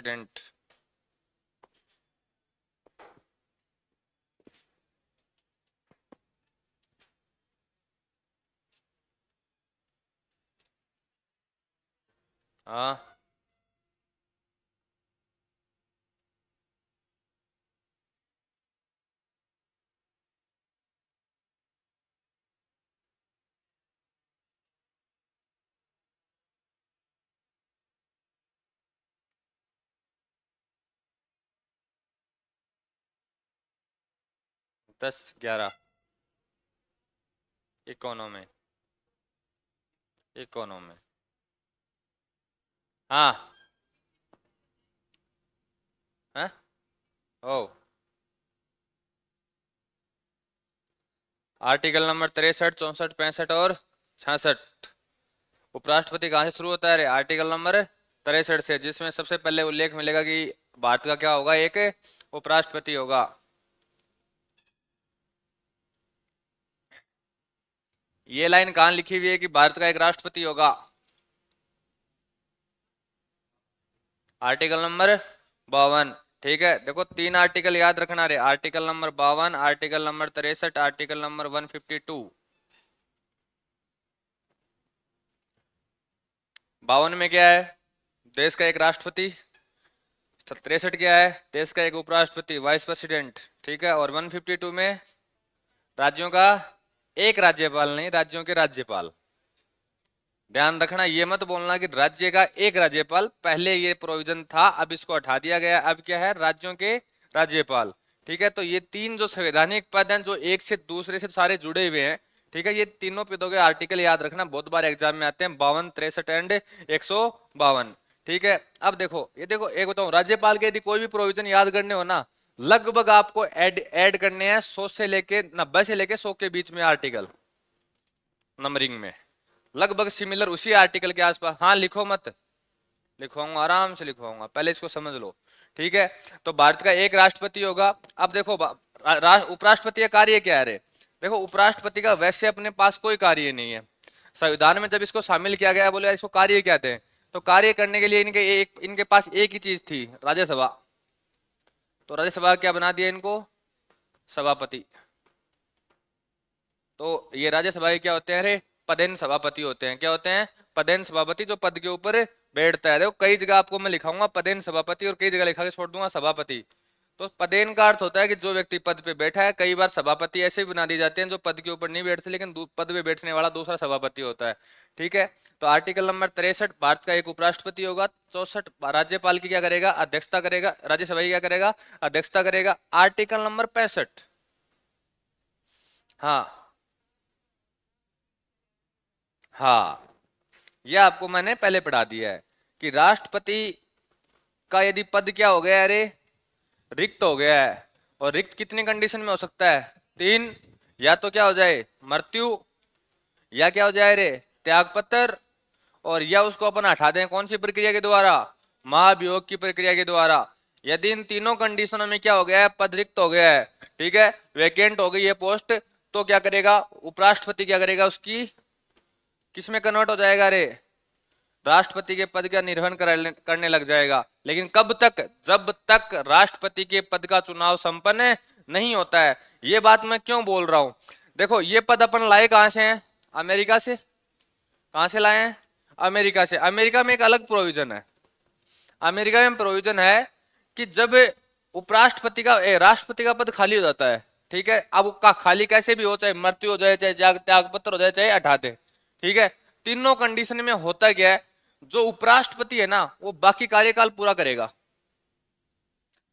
President. हाँ, दस, ग्यारह। Economy, economy. हाँ। हाँ। ओ। आर्टिकल नंबर 63, 64, 65 और 66। उपराष्ट्रपति कहाँ से शुरू होता है रे? आर्टिकल नंबर 63 से, जिसमें सबसे पहले उल्लेख मिलेगा कि भारत का क्या होगा, एक उपराष्ट्रपति होगा। ये लाइन कहाँ लिखी हुई है कि भारत का एक राष्ट्रपति होगा? Article number 52। ठीक है, देखो तीन आर्टिकल याद रखना रे। Article number 52, article number 63, article number 152। 52 में क्या है? देश का एक राष्ट्रपति। 63 क्या है? देश का एक उपराष्ट्रपति, वाइस प्रेसिडेंट। ठीक है, और 152 में राज्यों का एक राज्यपाल, नहीं राज्यों के राज्यपाल। ध्यान रखना, ये मत बोलना कि राज्य का एक राज्यपाल। पहले ये प्रोविजन था, अब इसको हटा दिया गया। अब क्या है? राज्यों के राज्यपाल। ठीक है, तो ये तीन जो संवैधानिक पद हैं, जो एक से दूसरे से सारे जुड़े हुए हैं। ठीक है, ये तीनों पदों के आर्टिकल याद रखना, बहुत बार एग्जाम में आते हैं। 52, 63 एंड 152। ठीक है, अब देखो, ये देखो, एक बताऊं, राज्यपाल के यदि कोई भी प्रोविजन याद करने हो ना, लगभग आपको ऐड करने हैं 100 से लेके 90 से लेके 100 के बीच में आर्टिकल नंबरिंग में, लगभग सिमिलर उसी आर्टिकल के आसपास। हाँ, लिखो मत, लिखवाऊंगा, आराम से लिखवाऊंगा, पहले इसको समझ लो। ठीक है, तो भारत का एक राष्ट्रपति होगा। अब देखो उपराष्ट्रपति का कार्य क्या है रे? देखो, उपराष्ट्रपति का वैसे अपने पास कोई कार्य नहीं है। संविधान में जब इसको शामिल किया गया, बोले इसको कार्य क्या थे, तो कार्य करने के लिए इनके पास एक ही चीज थी, राज्यसभा। तो राज्यसभा क्या बना दिया इनको? सभापति। तो ये राज्यसभा के क्या होते हैं रे? पदेन सभापति होते हैं। क्या होते हैं? पदेन सभापति, जो पद के ऊपर बैठता है। देखो, कई जगह आपको मैं लिखाऊंगा पदेन सभापति, और कई जगह लिखा के छोड़ दूंगा सभापति। तो पदेन का अर्थ होता है कि जो व्यक्ति पद पे बैठा है। कई बार सभापति ऐसे भी बना दी जाते हैं जो पद के ऊपर नहीं बैठते, लेकिन पद पे बैठने वाला दूसरा सभापति होता है। ठीक है, तो आर्टिकल नंबर 63, भारत का एक उपराष्ट्रपति होगा। 64, राज्यपाल की क्या करेगा? अध्यक्षता करेगा। राज्यसभा की क्या करेगा? अध्यक्षता करेगा। Article number 65। हाँ। हाँ, यह आपको मैंने पहले पढ़ा दिया है कि राष्ट्रपति का यदि पद क्या हो गया, अरे रिक्त हो गया है। और रिक्त कितनी कंडीशन में हो सकता है? तीन। या तो क्या हो जाए? मृत्यु, या क्या हो जाए रे? त्यागपत्र, और या उसको अपन हटा दें। कौन सी प्रक्रिया के द्वारा? महाभियोग की प्रक्रिया के द्वारा। यदि इन तीनों कंडीशनों में क्या हो गया है? पद रिक्त हो गया है, ठीक है, वैकेंट हो गई है पोस्ट, तो क्या करेगा उपराष्ट्रपति? क्या करेगा? उसकी किसमें कन्वर्ट हो जाएगा रे? राष्ट्रपति के पद का निर्वहन करने लग जाएगा। लेकिन कब तक? जब तक राष्ट्रपति के पद का चुनाव संपन्न नहीं होता है। ये बात मैं क्यों बोल रहा हूं? देखो, ये पद अपन लाए कहां से हैं? अमेरिका से। कहां से लाए हैं? अमेरिका से। अमेरिका में एक अलग प्रोविजन है। अमेरिका में प्रोविजन है कि जब उपराष्ट्रपति का राष्ट्रपति का पद खाली हो जाता है, ठीक है, अब उसका खाली कैसे भी हो, चाहे मृत्यु हो जाए, चाहे त्यागपत्र हो जाए, चाहे हटा दे, ठीक है, तीनों कंडीशन में होता क्या है? जो उपराष्ट्रपति है ना, वो बाकी कार्यकाल पूरा करेगा।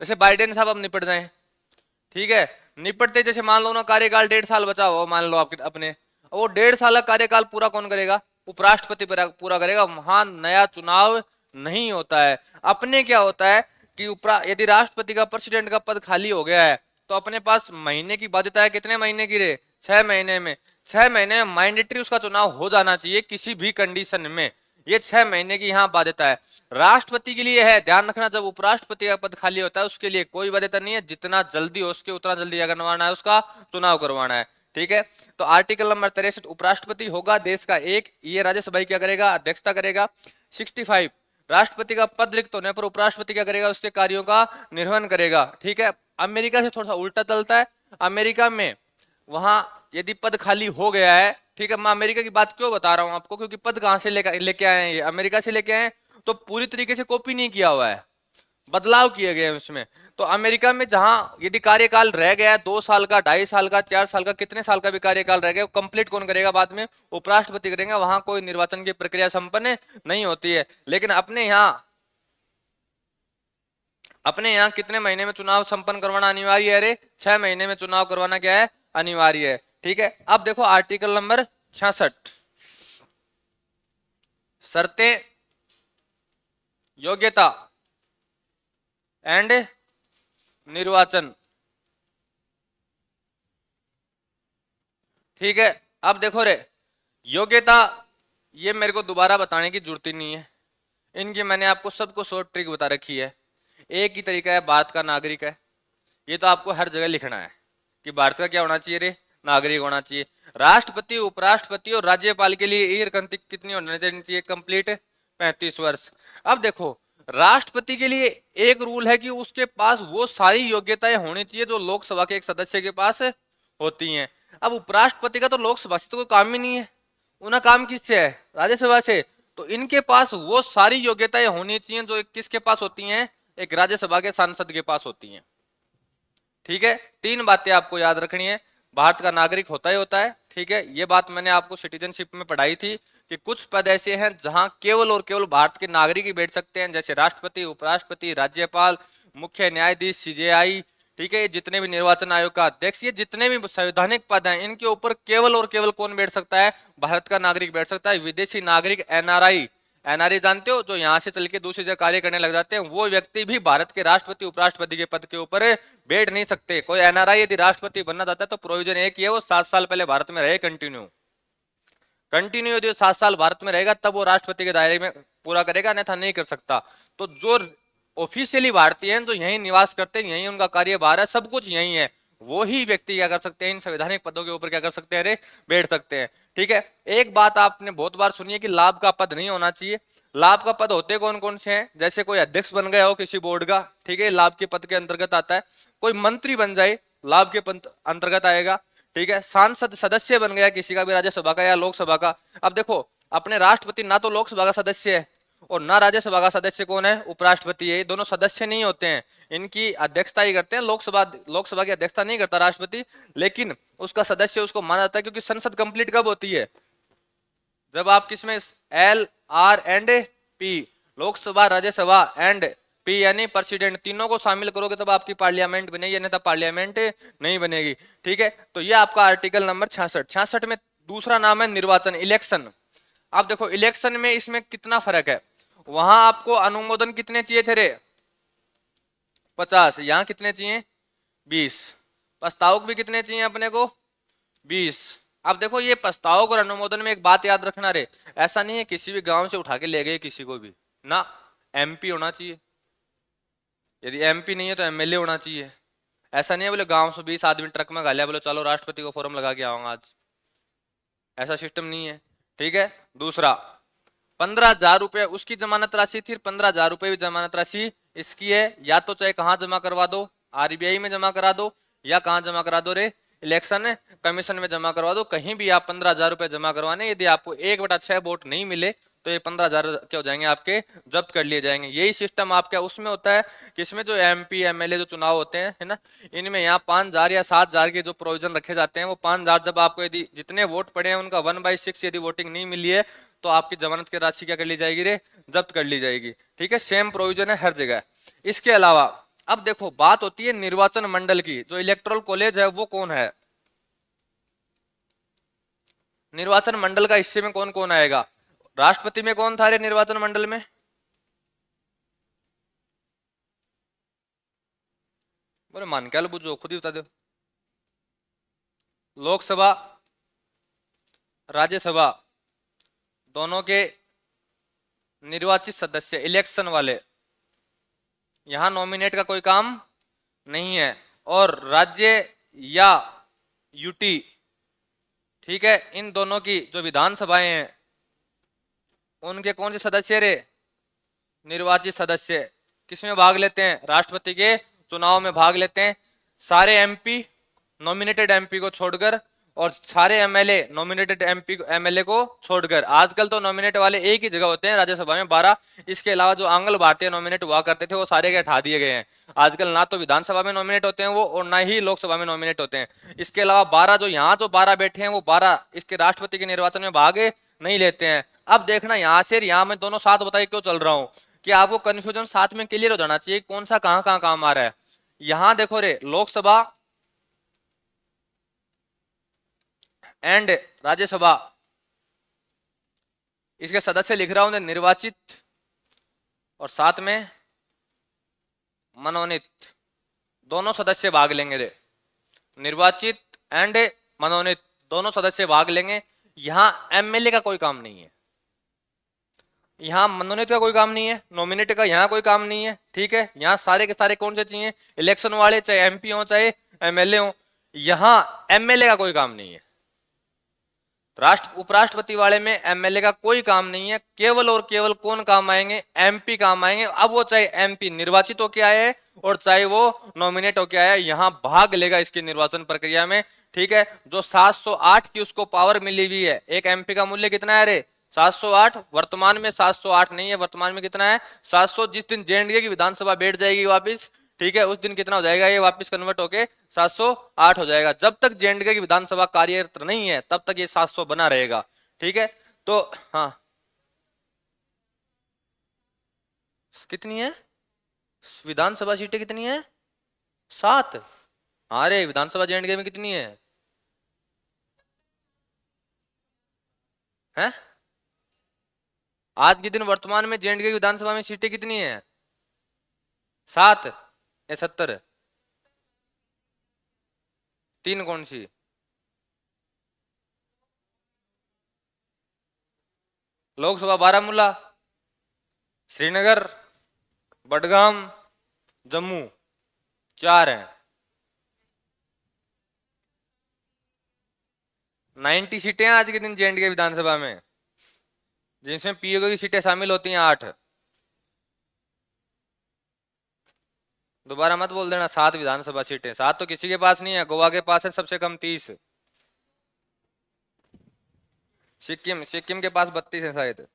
जैसे बाइडेन साहब अब निपट जाए, ठीक है, निपटते जैसे मान लो ना कार्यकाल 1.5 साल बचा हो, मान लो आपके अपने, वो 1.5 साल का कार्यकाल पूरा कौन करेगा? उपराष्ट्रपति पूरा करेगा। वहां नया चुनाव नहीं होता है। अपने क्या होता है कि यदि राष्ट्रपति का, प्रेसिडेंट का पद खाली हो गया है, तो अपने पास महीने की बाध्यता है। कितने महीने की रे? 6 महीने में। 6 महीने में मैंडेटरी उसका चुनाव हो जाना चाहिए किसी भी कंडीशन में। ये 6 महीने की यहाँ बाध्यता है। राष्ट्रपति के लिए है, ध्यान रखना, जब उपराष्ट्रपति का पद खाली होता है उसके लिए कोई बाध्यता नहीं है। जितना जल्दी हो सके उतना जल्दी क्या करवाना है? उसका चुनाव करवाना है। ठीक है, तो आर्टिकल नंबर 63, उपराष्ट्रपति होगा देश का एक। ये राज्यसभा क्या करेगा? अध्यक्षता करेगा। 65, राष्ट्रपति का पद रिक्त होने पर उपराष्ट्रपति क्या करेगा, उसके कार्यों का निर्वहन करेगा। ठीक है, अमेरिका से थोड़ा सा उल्टा चलता है। अमेरिका में वहां यदि पद खाली हो गया है, ठीक है, मैं अमेरिका की बात क्यों बता रहा हूं आपको, क्योंकि पद कहां से लेके आए हैं, ये अमेरिका से लेके आए हैं, तो पूरी तरीके से कॉपी नहीं किया हुआ है, बदलाव किए गए हैं उसमें। तो अमेरिका में जहां यदि कार्यकाल रह गया है 2 साल का, 2.5 साल का, 4 साल का, कितने साल का भी कार्यकाल रह गया, कंप्लीट कौन करेगा बाद में, उपराष्ट्रपति करेगा। वहां कोई निर्वाचन की प्रक्रिया संपन्न नहीं होती है। लेकिन अपने यहाँ कितने महीने में चुनाव संपन्न करवाना अनिवार्य है रे, 6 महीने में चुनाव करवाना क्या है, अनिवार्य है। ठीक है, अब देखो आर्टिकल नंबर 66, शर्तें, योग्यता एंड निर्वाचन। ठीक है, अब देखो रे, योग्यता ये मेरे को दोबारा बताने की जरूरत ही नहीं है, इनकी मैंने आपको सबको शॉर्ट ट्रिक बता रखी है। एक ही तरीका है, भारत का नागरिक है, ये तो आपको हर जगह लिखना है कि भारत का क्या होना चाहिए रे, नागरिक होना चाहिए। राष्ट्रपति, उपराष्ट्रपति और राज्यपाल के लिए एज कितनी होनी चाहिए, कंप्लीट 35 वर्ष। अब देखो, राष्ट्रपति के लिए एक रूल है कि उसके पास वो सारी योग्यताएं होनी चाहिए जो लोकसभा के एक सदस्य के पास होती हैं। अब उपराष्ट्रपति का तो लोकसभा से तो कोई काम ही नहीं है, उनका काम किससे है, राज्यसभा से। तो इनके पास वो सारी योग्यताएं होनी चाहिए जो किसके पास होती हैं, एक राज्यसभा के सांसद के पास होती हैं। ठीक है, 3 बातें आपको याद रखनी है, भारत का नागरिक होता ही होता है। ठीक है, ये बात मैंने आपको सिटीजनशिप में पढ़ाई थी कि कुछ पद ऐसे हैं जहां केवल और केवल भारत के नागरिक ही बैठ सकते हैं, जैसे राष्ट्रपति, उपराष्ट्रपति, राज्यपाल, मुख्य न्यायाधीश, सीजेआई। ठीक है, जितने भी निर्वाचन आयोग का अध्यक्ष, ये जितने भी संवैधानिक पद हैं, इनके ऊपर केवल और केवल कौन बैठ सकता है, भारत का नागरिक बैठ सकता है। विदेशी नागरिक, एनआरआई, एनआरआई जानते हो, जो यहाँ से चल के दूसरी जगह कार्य करने लग जाते हैं, वो व्यक्ति भी भारत के राष्ट्रपति, उपराष्ट्रपति के पद के ऊपर बैठ नहीं सकते। कोई एनआरआई यदि राष्ट्रपति बनना चाहता है तो प्रोविजन एक ही है, वो 7 साल पहले भारत में रहे कंटिन्यू यदि 7 साल भारत में रहेगा तब वो राष्ट्रपति के दायरे में पूरा करेगा, अन्यथा नहीं कर सकता। तो जो ऑफिशियली भारतीय हैं, जो यहीं निवास करते हैं, यहीं उनका कार्यभार है, सब कुछ यहीं है, वो ही व्यक्ति क्या कर सकते हैं, इन संवैधानिक पदों के ऊपर क्या कर सकते हैं, रे बैठ सकते हैं। ठीक है, एक बात आपने बहुत बार सुनी है कि लाभ का पद नहीं होना चाहिए। लाभ का पद होते कौन कौन से हैं, जैसे कोई अध्यक्ष बन गया हो किसी बोर्ड का, ठीक है, लाभ के पद के अंतर्गत आता है। कोई मंत्री बन जाए, लाभ के अंतर्गत आएगा। ठीक है, सांसद सदस्य बन गया किसी का भी, राज्यसभा का या लोकसभा का। अब देखो, अपने राष्ट्रपति ना तो लोकसभा का सदस्य है और ना राज्यसभा का सदस्य कौन है, उपराष्ट्रपति है। दोनों सदस्य नहीं होते हैं, इनकी अध्यक्षता ही करते हैं। लोकसभा की अध्यक्षता नहीं करता राष्ट्रपति, लेकिन उसका सदस्य उसको माना जाता है, क्योंकि संसद कंप्लीट कब होती है, जब आप किसमें, L, R and P, Lok Sabha, Rajya Sabha and P यानी प्रेसिडेंट, तीनों को शामिल करोगे तब आपकी पार्लियामेंट बनेगी, अन्यथा पार्लियामेंट नहीं बनेगी। ठीक है, तो ये आपका आर्टिकल नंबर 66 में दूसरा नाम है निर्वाचन, इलेक्शन। अब देखो, इलेक्शन में इसमें कितना फर्क है, वहां आपको अनुमोदन कितने चाहिए थे रे, 50, यहां कितने चाहिए, 20। प्रस्तावक भी कितने चाहिए अपने को, 20। अब देखो, ये प्रस्तावक और अनुमोदन में एक बात याद रखना रे, ऐसा नहीं है किसी भी गांव से उठा के ले गए किसी को भी ना, एमपी होना चाहिए, यदि एमपी नहीं है तो एमएलए होना चाहिए। ऐसा नहीं है बोले गांव से 20 आदमी ट्रक में गालिया बोले चलो राष्ट्रपति को फॉर्म लगा के आऊंगा आज, ऐसा सिस्टम नहीं है। ठीक है, दूसरा, 15,000 रुपए उसकी जमानत राशि थी, 15,000 रुपए भी जमानत राशि इसकी है। या तो चाहे कहाँ जमा करवा दो, आरबीआई में जमा करा दो, या कहाँ जमा करा दो रे, इलेक्शन कमीशन में जमा करवा दो, कहीं भी आप 15,000 रुपए जमा करवाने। यदि आपको 1/6 वोट नहीं मिले तो ये 15,000 क्या हो जाएंगे, आपके जब्त कर लिए जाएंगे। यही सिस्टम आपका उसमें होता है कि इसमें जो एमपी एमएलए जो चुनाव होते हैं, है ना, इनमें यहाँ 5,000 या 7,000 के जो प्रोविजन रखे जाते हैं, वो 5,000 जब आपको यदि जितने वोट पड़े हैं उनका 1/6 यदि वोटिंग नहीं मिली है तो आपकी जमानत की राशि क्या कर ली जाएगी रे, जब्त कर ली जाएगी। ठीक है, सेम प्रोविजन है हर जगह। इसके अलावा अब देखो, बात होती है निर्वाचन मंडल की, जो इलेक्टोरल कॉलेज है वो कौन है, निर्वाचन मंडल का हिस्से में कौन कौन आएगा। राष्ट्रपति में कौन था रे निर्वाचन मंडल में, बोले मान क्या बुझो, खुद ही बता दो। लोकसभा, राज्यसभा दोनों के निर्वाचित सदस्य, इलेक्शन वाले, यहां नॉमिनेट का कोई काम नहीं है। और राज्य या यूटी, ठीक है, इन दोनों की जो विधानसभाएं हैं उनके कौन से सदस्य रे, निर्वाचित सदस्य किसमें भाग लेते हैं? राष्ट्रपति के चुनाव में भाग लेते हैं। सारे एमपी, नॉमिनेटेड एमपी को छोड़कर, और सारे एमएलए नॉमिनेटेड एमपी एमएलए को छोड़कर। आजकल तो नॉमिनेट वाले एक ही जगह होते हैं, राज्यसभा में 12। इसके अलावा जो आंग्ल भारतीय नॉमिनेट हुआ करते थे वो सारे के हटा दिए गए हैं। आजकल ना तो विधानसभा में नॉमिनेट होते हैं वो, और ना ही लोकसभा में नॉमिनेट होते हैं। इसके अलावा 12 जो यहाँ जो 12 बैठे हैं वो 12 इसके राष्ट्रपति के निर्वाचन में भाग नहीं लेते हैं। अब देखना यहाँ से यहाँ में दोनों साथ बताइए क्यों चल रहा हूँ, कि आपको कंफ्यूजन साथ में क्लियर हो जाना चाहिए कौन सा कहाँ कहाँ काम आ रहा है। यहां देखो रे, लोकसभा एंड राज्यसभा, इसके सदस्य लिख रहा हूं निर्वाचित और साथ में मनोनीत, दोनों सदस्य भाग लेंगे रे। निर्वाचित एंड मनोनीत दोनों सदस्य भाग लेंगे। यहां एमएलए का कोई काम नहीं है, यहाँ मनोनीत का कोई काम नहीं है, नॉमिनेट का यहाँ कोई काम नहीं है। ठीक है, यहाँ सारे के सारे कौन से चाहिए? इलेक्शन वाले, चाहे एमपी हो चाहे एमएलए हो। यहाँ एमएलए का कोई काम नहीं है। उपराष्ट्रपति वाले में एमएलए का कोई काम नहीं है। केवल और केवल कौन काम आएंगे? एमपी काम आएंगे। अब वो चाहे एमपी निर्वाचित होके आए हैं और चाहे वो नॉमिनेट होके आया, यहाँ भाग लेगा इसकी निर्वाचन प्रक्रिया में। ठीक है, जो 708 की उसको पावर मिली हुई है। एक एमपी का मूल्य कितना है रे? 708। वर्तमान में 708 नहीं है, वर्तमान में कितना है? 700। जिस दिन जेएनडीए की विधानसभा बैठ जाएगी वापिस, ठीक है, उस दिन कितना हो जाएगा? ये वापस कन्वर्ट होके 708 हो जाएगा। जब तक जेएनडीए की विधानसभा कार्यरत नहीं है तब तक ये 700 बना रहेगा। ठीक है, तो हाँ, कितनी है विधानसभा सीटें? कितनी है? 7। अरे विधानसभा जेएनडीए में कितनी है? हैं? आज के दिन वर्तमान में जेएनडीए की विधानसभा में सीटें कितनी है? 7 या 70? 3 कौन सी? लोकसभा बारामूला, श्रीनगर, बडगाम, जम्मू, 4 है। 90 सीटें हैं आज के दिन जेएनडीए विधानसभा में, जिनमें पीओके की सीटें शामिल होती हैं 8। दोबारा मत बोल देना 7 विधानसभा सीटें। 7 तो किसी के पास नहीं है, गोवा के पास है सबसे कम 30। सिक्किम के पास 32 है शायद।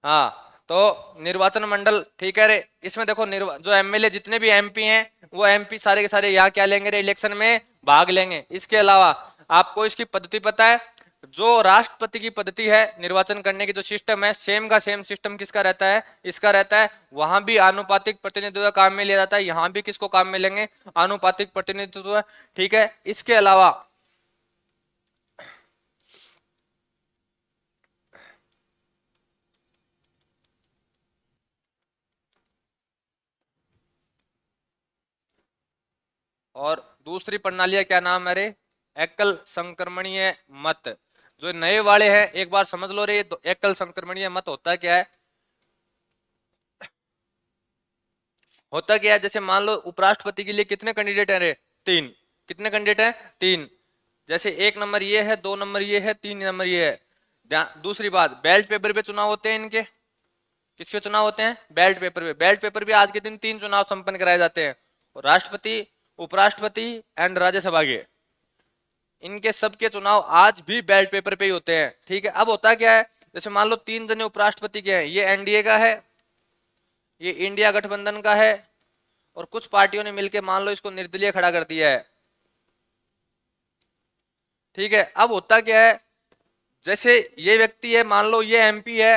हाँ, तो निर्वाचन मंडल, ठीक है रे। इसमें देखो जो एमएलए जितने भी एमपी हैं वो एमपी सारे के सारे यहाँ क्या लेंगे रे? इलेक्शन में भाग लेंगे। इसके अलावा आपको इसकी पद्धति पता है? जो राष्ट्रपति की पद्धति है निर्वाचन करने की, जो सिस्टम है, सेम का सेम सिस्टम किसका रहता है? इसका रहता है। वहां भी आनुपातिक प्रतिनिधित्व काम में लिया जाता है, यहां भी किसको काम में लेंगे? आनुपातिक प्रतिनिधित्व। ठीक है, इसके अलावा और दूसरी प्रणाली क्या नाम है रे? एकल संक्रमणीय मत। जो नए वाले हैं एक बार समझ लो रे, एकल संक्रमणीय मत होता क्या है? होता क्या है, जैसे मान लो उपराष्ट्रपति के लिए कितने कैंडिडेट हैं रे? 3। कितने कैंडिडेट हैं? 3। जैसे 1 नंबर ये है, 2 नंबर ये है, 3 नंबर ये है। दूसरी बात, बैलेट पेपर पे चुनाव होते हैं इनके। किसके चुनाव होते हैं? बैलेट पेपर पे। बैलेट पेपर पे आज के दिन 3 चुनाव संपन्न कराए जाते हैं, राष्ट्रपति, उपराष्ट्रपति एंड राज्यसभा के। इनके सबके चुनाव आज भी बैलेट पेपर पे ही होते हैं। ठीक है, अब होता क्या है, जैसे मान लो 3 जने उपराष्ट्रपति के हैं, ये एनडीए का है, ये इंडिया गठबंधन का है, और कुछ पार्टियों ने मिलकर मान लो इसको निर्दलीय खड़ा कर दिया है। ठीक है, अब होता क्या है, जैसे ये व्यक्ति है, मान लो ये एमपी है,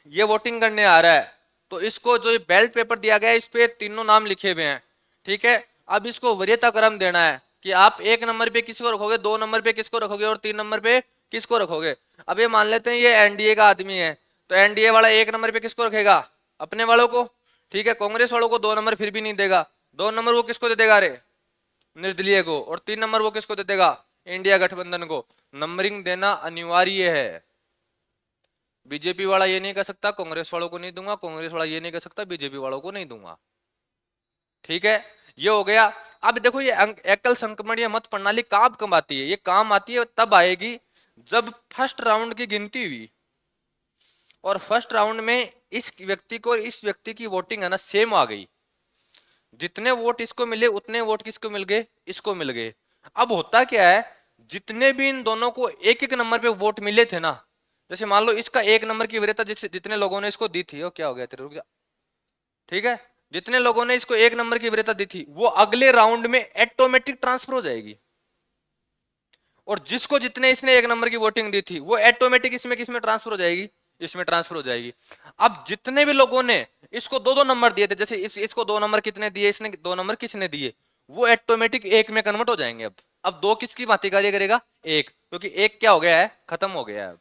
ये वोटिंग करने आ रहा है, तो इसको जो बैलेट पेपर दिया गया है इस पे तीनों नाम लिखे हुए हैं। ठीक है, अब इसको वरीयता क्रम देना है कि आप 1 नंबर पे किसको रखोगे, 2 नंबर पे किसको रखोगे और 3 नंबर पे किसको रखोगे। अब ये मान लेते हैं ये एनडीए का आदमी है, तो एनडीए वाला 1 नंबर पे किसको रखेगा? अपने वालों को। ठीक है, कांग्रेस वालों को 2 नंबर फिर भी नहीं देगा, 2 नंबर वो किसको दे देगा रे? निर्दलीय को। और 3 नंबर वो किसको दे देगा? इंडिया गठबंधन को। नंबरिंग देना अनिवार्य है। बीजेपी वाला ये नहीं कह सकता कांग्रेस वालों को नहीं दूंगा, कांग्रेस वाला ये नहीं कह सकता बीजेपी वालों को नहीं दूंगा। ठीक है, ये हो गया। अब देखो ये एकल संक्रमणीय मत प्रणाली कब आती है? ये काम आती है तब आएगी जब फर्स्ट राउंड की गिनती हुई। और फर्स्ट राउंड में इस व्यक्ति को और इस व्यक्ति की वोटिंग है ना सेम आ गई, जितने वोट इसको मिले उतने वोट किसको मिल गए, इसको मिल गए। अब होता क्या है, जितने भी इन दोनों को एक एक नंबर पे वोट मिले थे ना, जैसे मान लो इसका एक नंबर की वरीयता जितने लोगों ने इसको दी थी, वो क्या हो गया तेरे, रुक जा, ठीक है, जितने लोगों ने इसको एक नंबर की वरीयता दी थी वो अगले राउंड में ऑटोमेटिक ट्रांसफर हो जाएगी, और जिसको जितने इसने एक नंबर की वोटिंग दी थी वो ऑटोमेटिक इसमें किसमें ट्रांसफर हो जाएगी, इसमें ट्रांसफर हो जाएगी। अब जितने भी लोगों ने इसको दो दो नंबर दिए थे, जैसे इसको दो नंबर कितने दिए, इसने दो नंबर किसने दिए, वो ऑटोमेटिक एक में कन्वर्ट हो जाएंगे। अब दो किसकी भांति कार्य करेगा, एक, क्योंकि एक क्या हो गया है, खत्म हो गया है।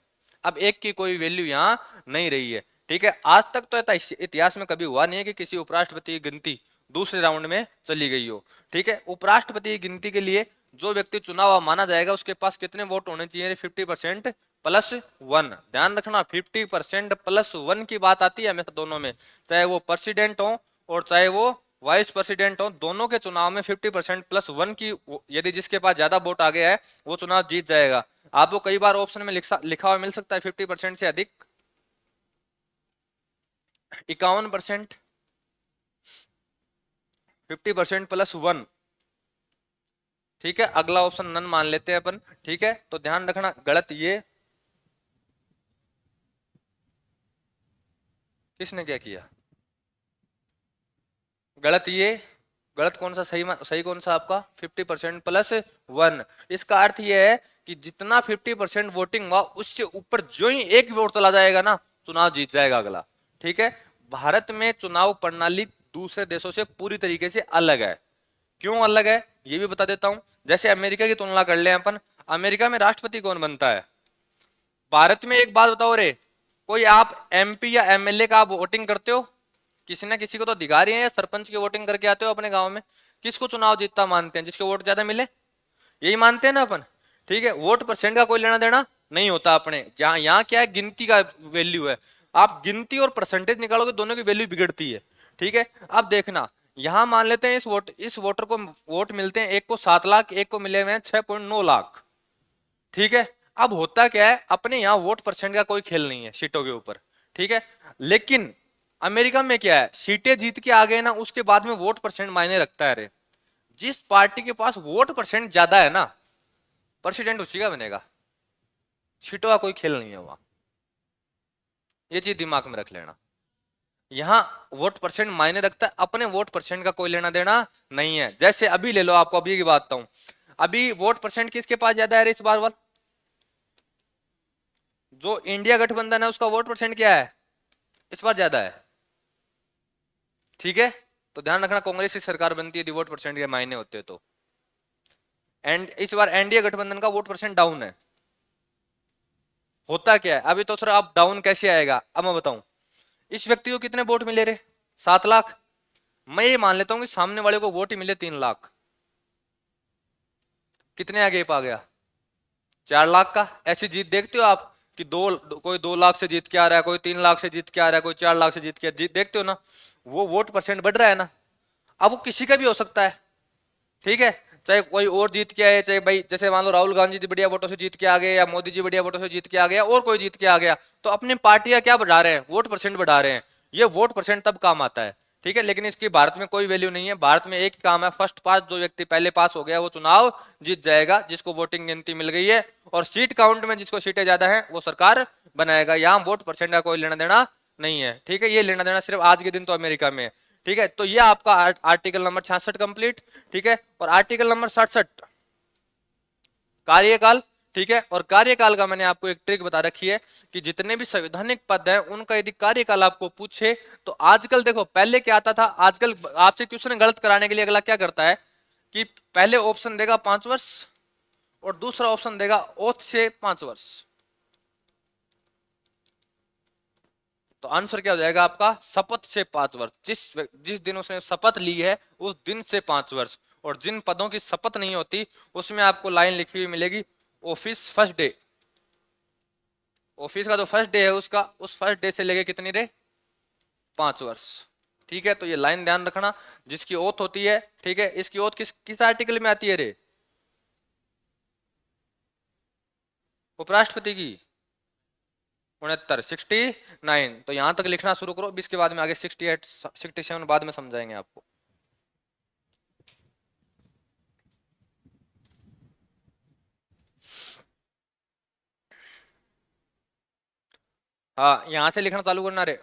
अब एक की कोई वैल्यू यहां नहीं रही है, ठीक है। आज तक तो ऐसा इतिहास में कभी हुआ नहीं है कि किसी उपराष्ट्रपति की गिनती दूसरे राउंड में चली गई हो, ठीक है। उपराष्ट्रपति की गिनती के लिए जो व्यक्ति चुना हुआ माना जाएगा उसके पास कितने वोट होने चाहिए, 50% प्लस वन। ध्यान रखना 50% प्लस वन की बात आती है हमेशा दोनों में, चाहे वो प्रेसिडेंट हो और चाहे वो वाइस प्रेसिडेंट हो, दोनों के चुनाव में 50% प्लस वन की, यदि जिसके पास ज्यादा वोट आ गया है वो चुनाव जीत जाएगा। आपको कई बार ऑप्शन में लिखा हुआ मिल सकता है 50% से अधिक, 51%, 50% प्लस वन, ठीक है। अगला ऑप्शन नन मान लेते हैं अपन, ठीक है। तो ध्यान रखना गलत ये, किसने क्या किया, गलत ये, गलत कौन सा, सही सही कौन सा आपका, 50% प्लस वन। इसका अर्थ ये है कि जितना 50% वोटिंग हुआ उससे ऊपर जो ही एक वोट चला जाएगा ना, चुनाव जीत जाएगा अगला, ठीक है। भारत में चुनाव प्रणाली दूसरे देशों से पूरी तरीके से अलग है। क्यों अलग है ये भी बता देता हूं। जैसे अमेरिका की तुलना कर ले अपन, अमेरिका में राष्ट्रपति कौन बनता है, भारत में एक बात बताओ रे, कोई आप एमपी या एमएलए का आप वोटिंग करते हो, किसी ना किसी को तो अधिकारी है, या सरपंच की वोटिंग करके आते हो अपने गांव में, किसको चुनाव जीतता मानते हैं, जिसके वोट ज्यादा मिले, यही मानते हैं ना अपन, ठीक है। वोट परसेंट का कोई लेना देना नहीं होता अपने जहां, यहाँ क्या है, गिनती का वैल्यू है। आप गिनती और परसेंटेज निकालोगे दोनों की वैल्यू बिगड़ती है, ठीक है। अब देखना यहां मान लेते हैं इस वोटर को वोट मिलते हैं, एक को 7 लाख, एक को मिले हुए हैं 6.9 लाख, ठीक है। अब होता क्या है, अपने यहाँ वोट परसेंट का कोई खेल नहीं है सीटों के ऊपर, ठीक है। लेकिन अमेरिका में क्या है, सीटें जीत के आ गए ना उसके बाद में वोट परसेंट मायने रखता है रे। जिस पार्टी के पास वोट परसेंट ज्यादा है ना, प्रेसिडेंट उसी का बनेगा, सीटों का कोई खेल नहीं है वहां, ये चीज दिमाग में रख लेना। यहाँ वोट परसेंट मायने रखता है, अपने वोट परसेंट का कोई लेना देना नहीं है। जैसे अभी ले लो, आपको अभी की बात बताऊं, अभी वोट परसेंट किसके पास ज्यादा है इस बार वाल, जो इंडिया गठबंधन है उसका वोट परसेंट क्या है, इस बार ज्यादा है, ठीक है। तो ध्यान रखना कांग्रेस की सरकार बनती है यदि वोट परसेंट के मायने होते तो, एंड इस बार एनडीए गठबंधन का वोट परसेंट डाउन है। होता क्या है अभी तो सर, अब डाउन कैसे आएगा, अब मैं बताऊं। इस व्यक्ति को कितने वोट मिले रे, 7 लाख, मैं ये मान लेता हूं कि सामने वाले को वोट ही मिले 3 लाख, कितने आ गैप आ गया, 4 लाख का। ऐसी जीत देखते हो आप कि कोई 2 लाख से जीत के आ रहा है, कोई 3 लाख से जीत के आ रहा है, कोई 4 लाख से जीत के देखते हो ना, वो वोट परसेंट बढ़ रहा है ना। अब वो किसी का भी हो सकता है, ठीक है, चाहे कोई और जीत के आए, चाहे भाई जैसे मान लो राहुल गांधी जी बढ़िया वोटों से जीत के आ गए, या मोदी जी बढ़िया वोटों से जीत के आ गया, और कोई जीत के आ गया, तो अपनी पार्टियां क्या बढ़ा रहे हैं, वोट परसेंट बढ़ा रहे हैं। ये वोट परसेंट तब काम आता है, ठीक है। लेकिन इसकी भारत में कोई वैल्यू नहीं है, भारत में एक ही काम है, फर्स्ट पास, जो व्यक्ति पहले पास हो गया वो चुनाव जीत जाएगा, जिसको वोटिंग गिनती मिल गई है, और सीट काउंट में जिसको सीटें ज्यादा है वो सरकार बनाएगा। यहाँ वोट परसेंट का कोई लेना देना नहीं है, ठीक है। ये लेना देना सिर्फ आज के दिन तो अमेरिका में है, ठीक है। तो ये आपका आर्टिकल नंबर 66 कंप्लीट, ठीक है। और आर्टिकल नंबर 67 कार्यकाल, ठीक है। और कार्यकाल का मैंने आपको एक ट्रिक बता रखी है कि जितने भी संवैधानिक पद हैं उनका यदि कार्यकाल आपको पूछे, तो आजकल देखो, पहले क्या आता था, आजकल आपसे क्वेश्चन गलत कराने के लिए अगला क्या करता है कि पहले ऑप्शन देगा 5 वर्ष और दूसरा ऑप्शन देगा ओथ से 5 वर्ष। तो आंसर क्या हो जाएगा आपका, शपथ से 5 वर्ष। जिस जिस दिन उसने शपथ ली है उस दिन से 5 वर्ष। और जिन पदों की शपथ नहीं होती उसमें आपको लाइन लिखी हुई मिलेगी, ऑफिस फर्स्ट डे, ऑफिस का जो फर्स्ट डे है उसका, उस फर्स्ट डे से लेके कितनी रे, 5 वर्ष, ठीक है। तो ये लाइन ध्यान रखना। जिसकी ओथ होती है, ठीक है, इसकी ओथ किस किस आर्टिकल में आती है रे, उपराष्ट्रपति की, 69, 69। तो यहां तक लिखना शुरू करो, 20 के बाद में आगे 68 67 बाद में समझाएंगे आपको। हाँ, यहां से लिखना चालू करना रे।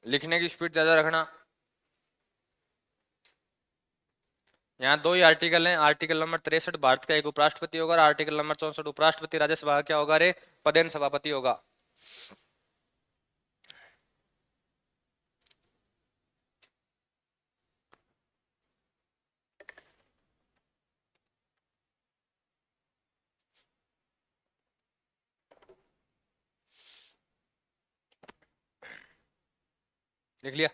लिखने की स्पीड ज्यादा रखना। यहाँ दो ही आर्टिकल हैं। आर्टिकल नंबर 63 भारत का एक उपराष्ट्रपति होगा, और आर्टिकल नंबर 64 उपराष्ट्रपति राज्यसभा का क्या होगा रे? पदेन सभापति होगा। लिख लिया?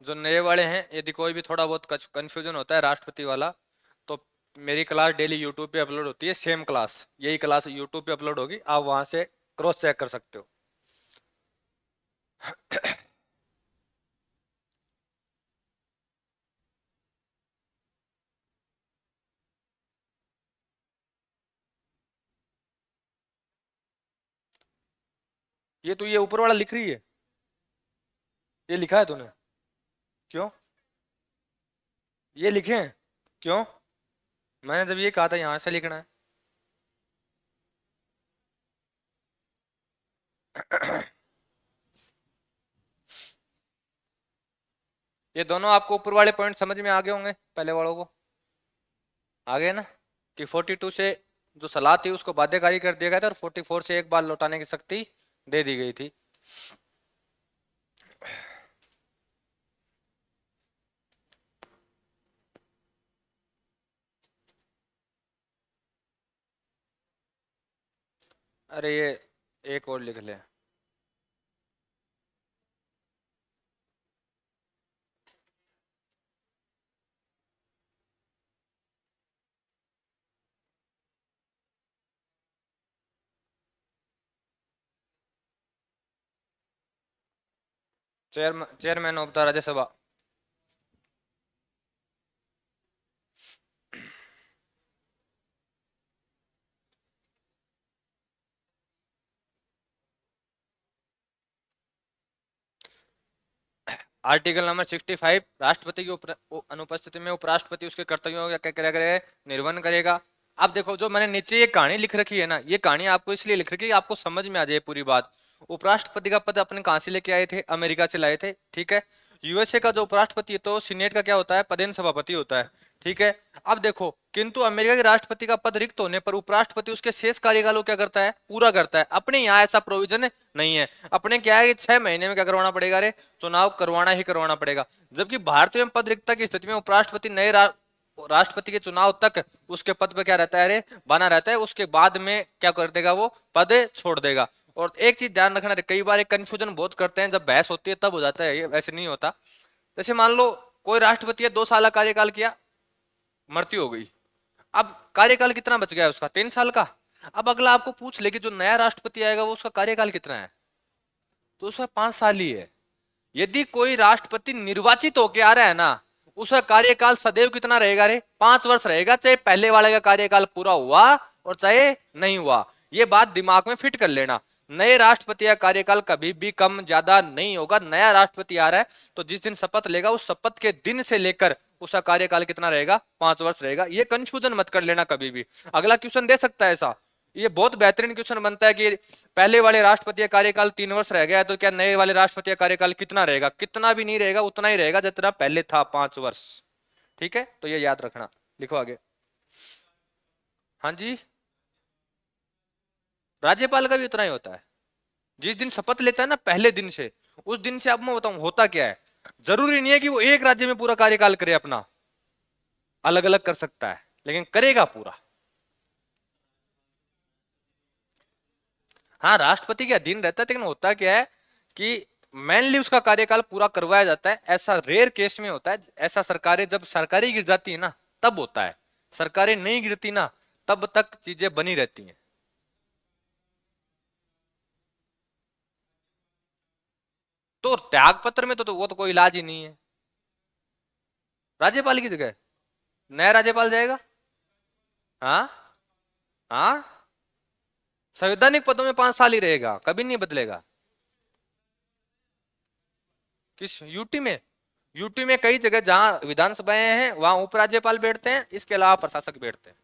जो नए वाले हैं, यदि कोई भी थोड़ा बहुत कंफ्यूजन होता है राष्ट्रपति वाला, तो मेरी क्लास डेली यूट्यूब पे अपलोड होती है। सेम क्लास, यही क्लास यूट्यूब पे अपलोड होगी, आप वहां से क्रॉस चेक कर सकते हो। ये तो ये ऊपर वाला लिख रही है, ये लिखा है तूने? क्यों ये लिखे हैं? क्यों? मैंने जब ये कहा था यहां से लिखना है। ये दोनों आपको ऊपर वाले पॉइंट समझ में आ गए होंगे, पहले वालों को आ गए ना? कि 42 से जो सलाह थी उसको बाध्यकारी कर दिया गया था, और 44 से एक बार लौटाने की शक्ति दे दी गई थी। अरे ये एक और लिख ले। Chairman of the Rajya Sabha. Article number 65, राष्ट्रपति की अनुपस्थिति में उपराष्ट्रपति उसके कर्तव्यों का क्या करेगा? निर्वहन करेगा। अब देखो, जो मैंने नीचे ये कहानी लिख रखी है ना, ये कहानी आपको इसलिए लिख रखी है कि आपको समझ में आ जाए पूरी बात। उपराष्ट्रपति का पद अपने कहां से लेके आए थे? अमेरिका से लाए थे, ठीक है। यूएसए का जो उपराष्ट्रपति है, तो सीनेट का क्या होता है? पदेन सभापति होता है, ठीक है। अब देखो, किंतु अमेरिका के राष्ट्रपति का पद रिक्त होने पर उपराष्ट्रपति उसके शेष कार्यकाल को क्या करता है? पूरा करता है। अपने यहाँ ऐसा प्रोविजन नहीं है। अपने क्या है कि 6 महीने में क्या करवाना पड़ेगा रे? चुनाव करवाना ही करवाना पड़ेगा। जबकि भारतीय में पद रिक्तता की स्थिति में उपराष्ट्रपति नए राष्ट्रपति के चुनाव तक उसके पद पे क्या रहता है रे? बना रहता है। उसके बाद में क्या कर देगा? वो पद छोड़ देगा। और एक चीज ध्यान रखना, कई बार एक कंफ्यूजन बहुत करते हैं, जब बहस होती है तब हो जाता है, ये वैसे नहीं होता। जैसे मान लो कोई राष्ट्रपति है, 2 साल का कार्यकाल किया, मृत्यु हो गई। अब कार्यकाल कितना बच गया उसका? 3 साल का। अब अगला आपको पूछ ले कि जो नया राष्ट्रपति आएगा वो उसका कार्यकाल कितना है, तो उसका 5 साल ही है। यदि कोई राष्ट्रपति निर्वाचित होके आ रहा है ना, उसका कार्यकाल सदैव कितना रहेगा रे? 5 वर्ष रहेगा, चाहे पहले वाले का कार्यकाल पूरा हुआ और चाहे नहीं हुआ। ये बात दिमाग में फिट कर लेना। नए राष्ट्रपति का कार्यकाल कभी भी कम ज्यादा नहीं होगा। नया राष्ट्रपति आ रहा है तो जिस दिन शपथ लेगा, उस शपथ के दिन से लेकर उसका कार्यकाल कितना रहेगा? 5 वर्ष रहेगा। ये कंफ्यूजन मत कर लेना कभी भी। अगला क्वेश्चन दे सकता है ऐसा, ये बहुत बेहतरीन क्वेश्चन बनता है कि पहले वाले राष्ट्रपति का कार्यकाल 3 वर्ष रह गया, तो क्या नए वाले राष्ट्रपति का कार्यकाल कितना रहेगा? कितना भी नहीं रहेगा, उतना ही रहेगा जितना पहले था, 5 वर्ष। ठीक है, तो ये याद रखना। लिखो आगे। हाँ जी, राज्यपाल का भी उतना ही होता है। जिस दिन शपथ लेता है ना, पहले दिन से, उस दिन से अब मैं बताऊं होता क्या है। जरूरी नहीं है कि वो एक राज्य में पूरा कार्यकाल करे अपना, अलग अलग कर सकता है। लेकिन करेगा पूरा। हाँ, राष्ट्रपति के अधीन रहता है, लेकिन होता क्या है कि मेनली उसका कार्यकाल पूरा करवाया जाता है। ऐसा रेयर केस में होता है, ऐसा सरकारें जब सरकारें गिर जाती है ना तब होता है। सरकारें नहीं गिरती ना तब तक चीजें बनी रहती हैं। तो त्याग पत्र में तो वो तो कोई इलाज ही नहीं है। राज्यपाल की जगह नया राज्यपाल जाएगा। हाँ। हाँ, संवैधानिक पदों में 5 साल ही रहेगा, कभी नहीं बदलेगा। किस यूटी में? यूटी में कई जगह जहां विधानसभाएं हैं वहां उपराज्यपाल बैठते हैं, इसके अलावा प्रशासक बैठते हैं।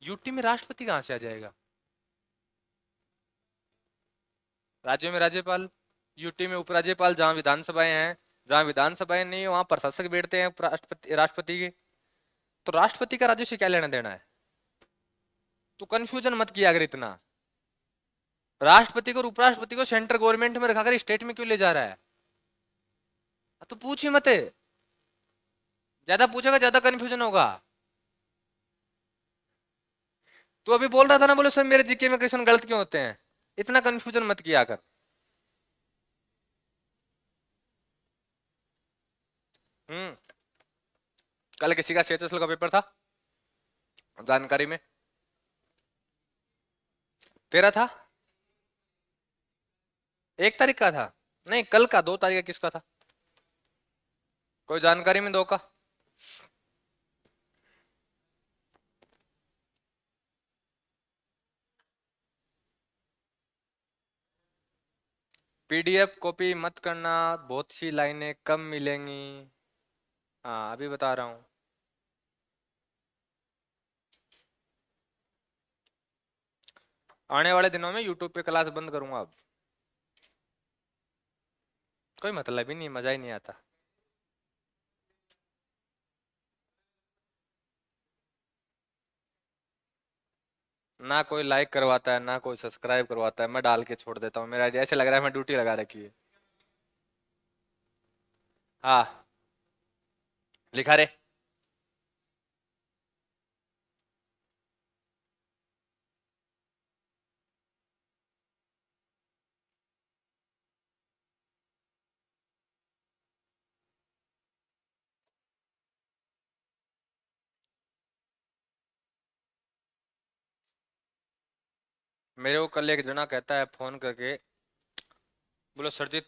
यूटी में राष्ट्रपति कहां से आ जाएगा? राज्यों में राज्यपाल, यूटी में उपराज्यपाल, जहां विधानसभाएं हैं। जहां विधानसभाएं नहीं है वहां प्रशासक बैठते हैं राष्ट्रपति राष्ट्रपति के। तो राष्ट्रपति का राज्य से क्या लेना देना है? तो कंफ्यूजन मत किया अगर इतना। राष्ट्रपति को और उपराष्ट्रपति को सेंट्रल गवर्नमेंट में रखाकर स्टेट में क्यों ले जा रहा है? तो पूछ ही मत। ज्यादा पूछेगा ज्यादा कंफ्यूजन होगा। तू अभी बोल रहा था ना, बोले सर मेरे जीके में क्वेश्चन गलत क्यों होते हैं। इतना कंफ्यूजन मत किया कर। हम्म। कल किसी का सीएचएसएल का पेपर था जानकारी में? तेरा था? 1 तारीख का था? नहीं, कल का 2 तारीख का किसका था? कोई जानकारी में 2 का? पीडीएफ कॉपी मत करना, बहुत सी लाइनें कम मिलेंगी। हाँ, अभी बता रहा हूँ। आने वाले दिनों में यूट्यूब पे क्लास बंद करूंगा अब। कोई मतलब ही नहीं, मजा ही नहीं आता। ना कोई लाइक करवाता है ना कोई सब्सक्राइब करवाता है, मैं डाल के छोड़ देता हूँ। मेरा ऐसे लग रहा है मैं ड्यूटी लगा रखी है। हाँ, लिखा रे। मेरे को कल एक जना कहता है फोन करके, बोलो सर जी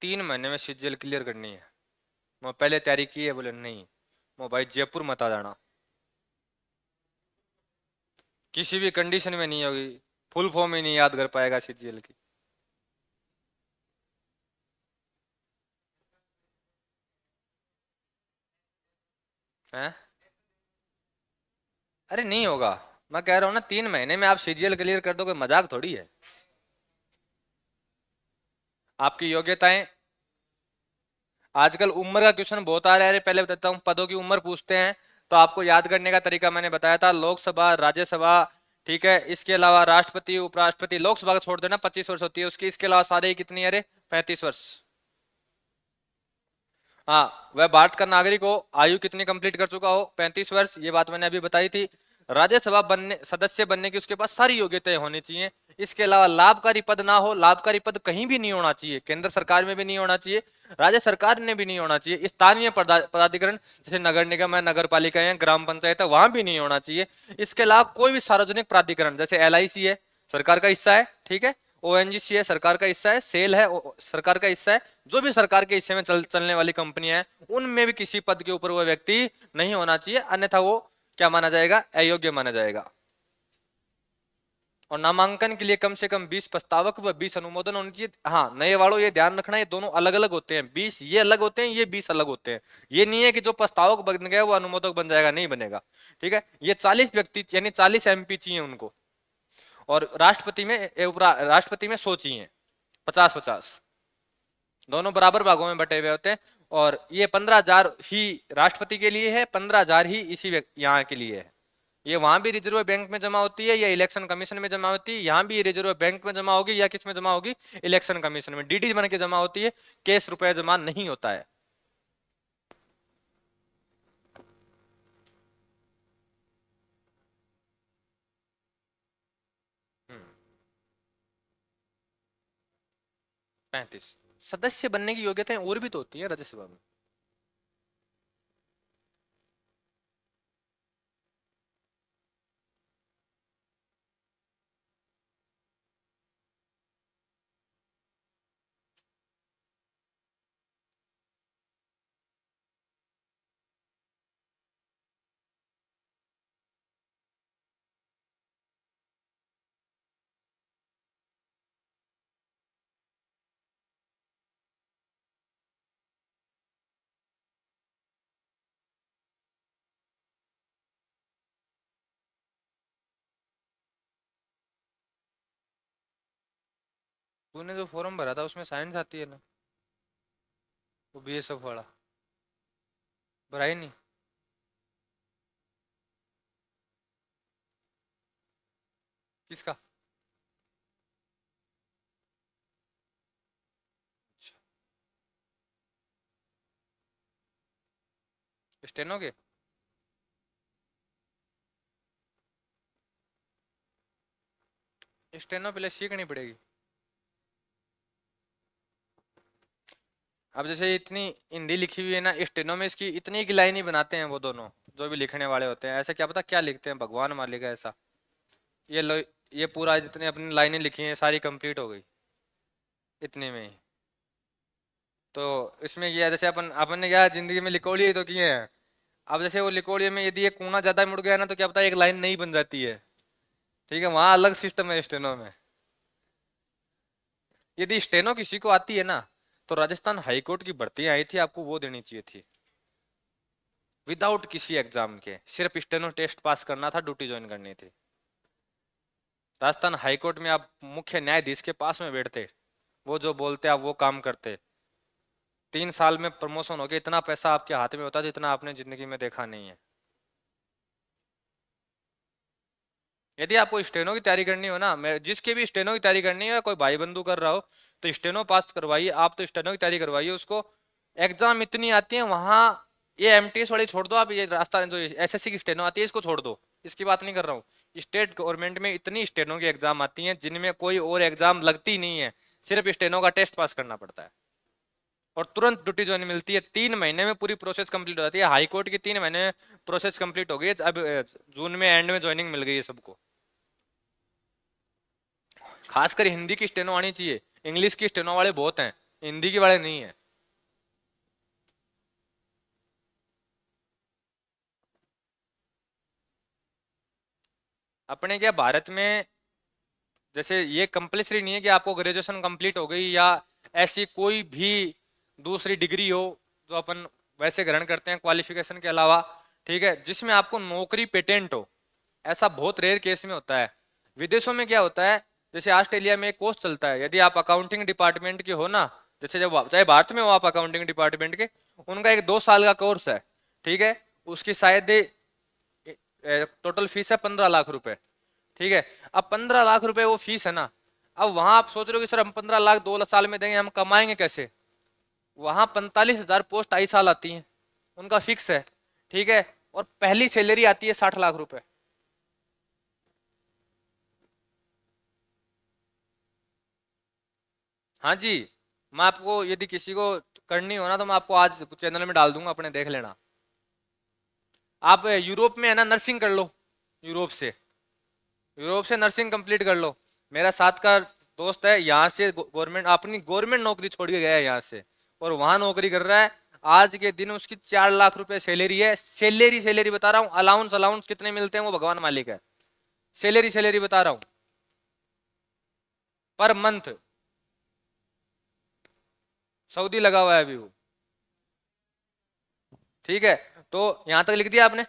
3 महीने में सीजीएल क्लियर करनी है। मैं पहले तैयारी की है। बोले नहीं, मैं भाई जयपुर मत आ जाना, किसी भी कंडीशन में नहीं होगी। फुल फॉर्म ही नहीं याद कर पाएगा सीजीएल की। है? अरे नहीं होगा। मैं कह रहा हूँ ना, 3 महीने में आप सीजीएल क्लियर कर दोगे, मजाक थोड़ी है। आपकी योग्यताएं। आजकल उम्र का क्वेश्चन बहुत आ रहा है। अरे पहले बताता हूँ, पदों की उम्र पूछते हैं तो आपको याद करने का तरीका मैंने बताया था। लोकसभा, राज्यसभा, ठीक है, इसके अलावा राष्ट्रपति, उपराष्ट्रपति। लोकसभा का छोड़ देना, 25 वर्ष होती है उसकी। इसके अलावा सारे ही कितनी है? अरे 35 वर्ष। हाँ, वह भारत का नागरिक हो, आयु कितनी कंप्लीट कर चुका हो? 35 वर्ष। ये बात मैंने अभी बताई थी। राज्यसभा बनने, सदस्य बनने की उसके पास सारी योग्यताएं होनी चाहिए। इसके अलावा लाभकारी पद ना हो। लाभकारी पद कहीं भी नहीं होना चाहिए, केंद्र सरकार में भी नहीं होना चाहिए, राज्य सरकार में भी नहीं होना चाहिए। स्थानीय पदाधिकरण जैसे नगर निगम है, नगर पालिका है, ग्राम पंचायत है, वहां भी नहीं होना चाहिए। इसके अलावा कोई भी सार्वजनिक प्राधिकरण, जैसे एलआईसी है सरकार का हिस्सा है, ठीक है, ओएनजीसी है सरकार का हिस्सा है, सेल है सरकार का हिस्सा है, जो भी सरकार के हिस्से में चलने वाली कंपनियां हैं उनमें भी किसी पद के ऊपर वो व्यक्ति नहीं होना चाहिए, अन्यथा वो क्या माना जाएगा? अयोग्य माना जाएगा। और नामांकन के लिए कम से कम 20 प्रस्तावक व 20 अनुमोदन होने चाहिए। हाँ, नए वालों ये ध्यान रखना, ये दोनों अलग अलग होते हैं। 20 ये अलग होते हैं, ये 20 अलग होते हैं। ये नहीं है कि जो प्रस्तावक बन गया वो अनुमोदक बन जाएगा, नहीं बनेगा। ठीक है, ये 40 व्यक्ति यानी 40 एमपी चाहिए उनको। और राष्ट्रपति में राष्ट्रपति में 100 चाहिए, 50-50, दोनों बराबर भागों में बटे हुए होते हैं। और ये 15,000 ही राष्ट्रपति के लिए है, 15,000 ही इसी यहाँ के लिए है। ये वहां भी रिजर्व बैंक में जमा होती है या इलेक्शन कमीशन में जमा होती है, यहाँ भी रिजर्व बैंक में जमा होगी या किस में जमा होगी, इलेक्शन कमीशन में, डीडी बन के जमा होती है, कैश रुपया जमा नहीं होता है। हम्म, 35। सदस्य बनने की योग्यताएं और भी तो होती है राज्यसभा में। तूने जो फॉर्म भरा था उसमें साइंस आती है ना, वो बीएसएफ वाला, भरा ही नहीं। किसका? स्टेनो के? स्टेनो पहले सीखनी पड़ेगी। अब जैसे इतनी हिंदी लिखी हुई है ना, स्टेनो में इसकी इतनी की लाइन ही बनाते हैं वो दोनों, जो भी लिखने वाले होते हैं, ऐसा क्या पता क्या लिखते हैं, भगवान मालिक है ऐसा। ये लो, ये पूरा जितने अपनी लाइनें लिखी हैं सारी कंप्लीट हो गई इतने में ही। तो इसमें ये है, जैसे अपन अपन ने क्या जिंदगी में लिखोड़ी तो किए हैं। अब जैसे वो लिखोड़ी में यदि ये कोना ज्यादा मुड़ गया ना तो क्या पता एक लाइन नहीं बन जाती है। ठीक है, वहां अलग सिस्टम है स्टेनो में। यदि स्टेनो किसी को आती है ना, तो राजस्थान हाईकोर्ट की भर्ती आई थी, आपको वो देनी चाहिए थी, विदाउट किसी एग्जाम के, सिर्फ स्टेनो टेस्ट पास करना था, ड्यूटी ज्वाइन करनी थी। राजस्थान हाईकोर्ट में आप मुख्य न्यायाधीश के पास में बैठते, वो जो बोलते आप वो काम करते, 3 साल में प्रमोशन हो गया, इतना पैसा आपके हाथ में होता जितना आपने जिंदगी में देखा नहीं है। यदि आपको स्टेनो की तैयारी करनी हो ना, मैं जिसके भी स्टेनो की तैयारी करनी है, कोई भाई बंधु कर रहा हो तो स्टेनो पास करवाइए, आप तो स्टेनो की तैयारी करवाइए उसको। एग्जाम इतनी आती है वहां, ये एमटीएस वाली छोड़ दो आप, ये राजस्थान जो एसएससी की स्टेनो आती है इसको छोड़ दो, इसकी बात नहीं कर रहा हूँ। स्टेट गवर्नमेंट में इतनी स्टेनो की एग्जाम आती है जिनमें कोई और एग्जाम लगती नहीं है, सिर्फ स्टेनो का टेस्ट पास करना पड़ता है और तुरंत ड्यूटी ज्वाइन मिलती है, 3 महीने में पूरी प्रोसेस कंप्लीट हो जाती है। हाई कोर्ट की 3 महीने में प्रोसेस कंप्लीट हो गई है, अब जून में एंड में ज्वाइनिंग मिल गई है सबको। खासकर हिंदी की स्टेनो आनी चाहिए, इंग्लिश की स्टेनो वाले बहुत हैं, हिंदी के वाले नहीं है। अपने क्या भारत में जैसे ये कंपलसरी नहीं है कि आपको ग्रेजुएशन कंप्लीट हो गई या ऐसी कोई भी दूसरी डिग्री हो जो अपन वैसे ग्रहण करते हैं क्वालिफिकेशन के अलावा, ठीक है, जिसमें आपको नौकरी पेटेंट हो, ऐसा बहुत रेयर केस में होता है। विदेशों में क्या होता है, जैसे ऑस्ट्रेलिया में एक कोर्स चलता है, यदि आप अकाउंटिंग डिपार्टमेंट के हो ना, जैसे जब चाहे भारत में हो आप अकाउंटिंग डिपार्टमेंट के, उनका एक 2 साल का कोर्स है, ठीक है, उसकी शायद टोटल फीस है 15 लाख रुपए, ठीक है। अब 15 लाख रुपए वो फीस है ना, अब वहां आप सोच रहे हो कि सर हम 15 लाख 2 साल में देंगे, हम कमाएंगे कैसे? वहां 45,000 पोस्ट 2.5 साल आती हैं, उनका फिक्स है, ठीक है, और पहली सैलरी आती है 60 लाख रुपए। हाँ जी, मैं आपको यदि किसी को करनी हो ना तो मैं आपको आज चैनल में डाल दूंगा, अपने देख लेना। आप यूरोप में है ना नर्सिंग कर लो, यूरोप से, यूरोप से नर्सिंग कंप्लीट कर लो। मेरा साथ का दोस्त है, यहाँ से गवर्नमेंट अपनी गवर्नमेंट नौकरी छोड़ के गया है यहाँ से, और वहां नौकरी कर रहा है। आज के दिन उसकी 4 लाख रुपए सैलरी है, सैलरी सैलरी बता रहा हूँ, अलाउंस अलाउंस कितने मिलते हैं वो भगवान मालिक है, सैलरी सैलरी बता रहा हूँ, पर मंथ। सऊदी लगा हुआ है अभी वो, ठीक है। तो यहाँ तक लिख दिया आपने?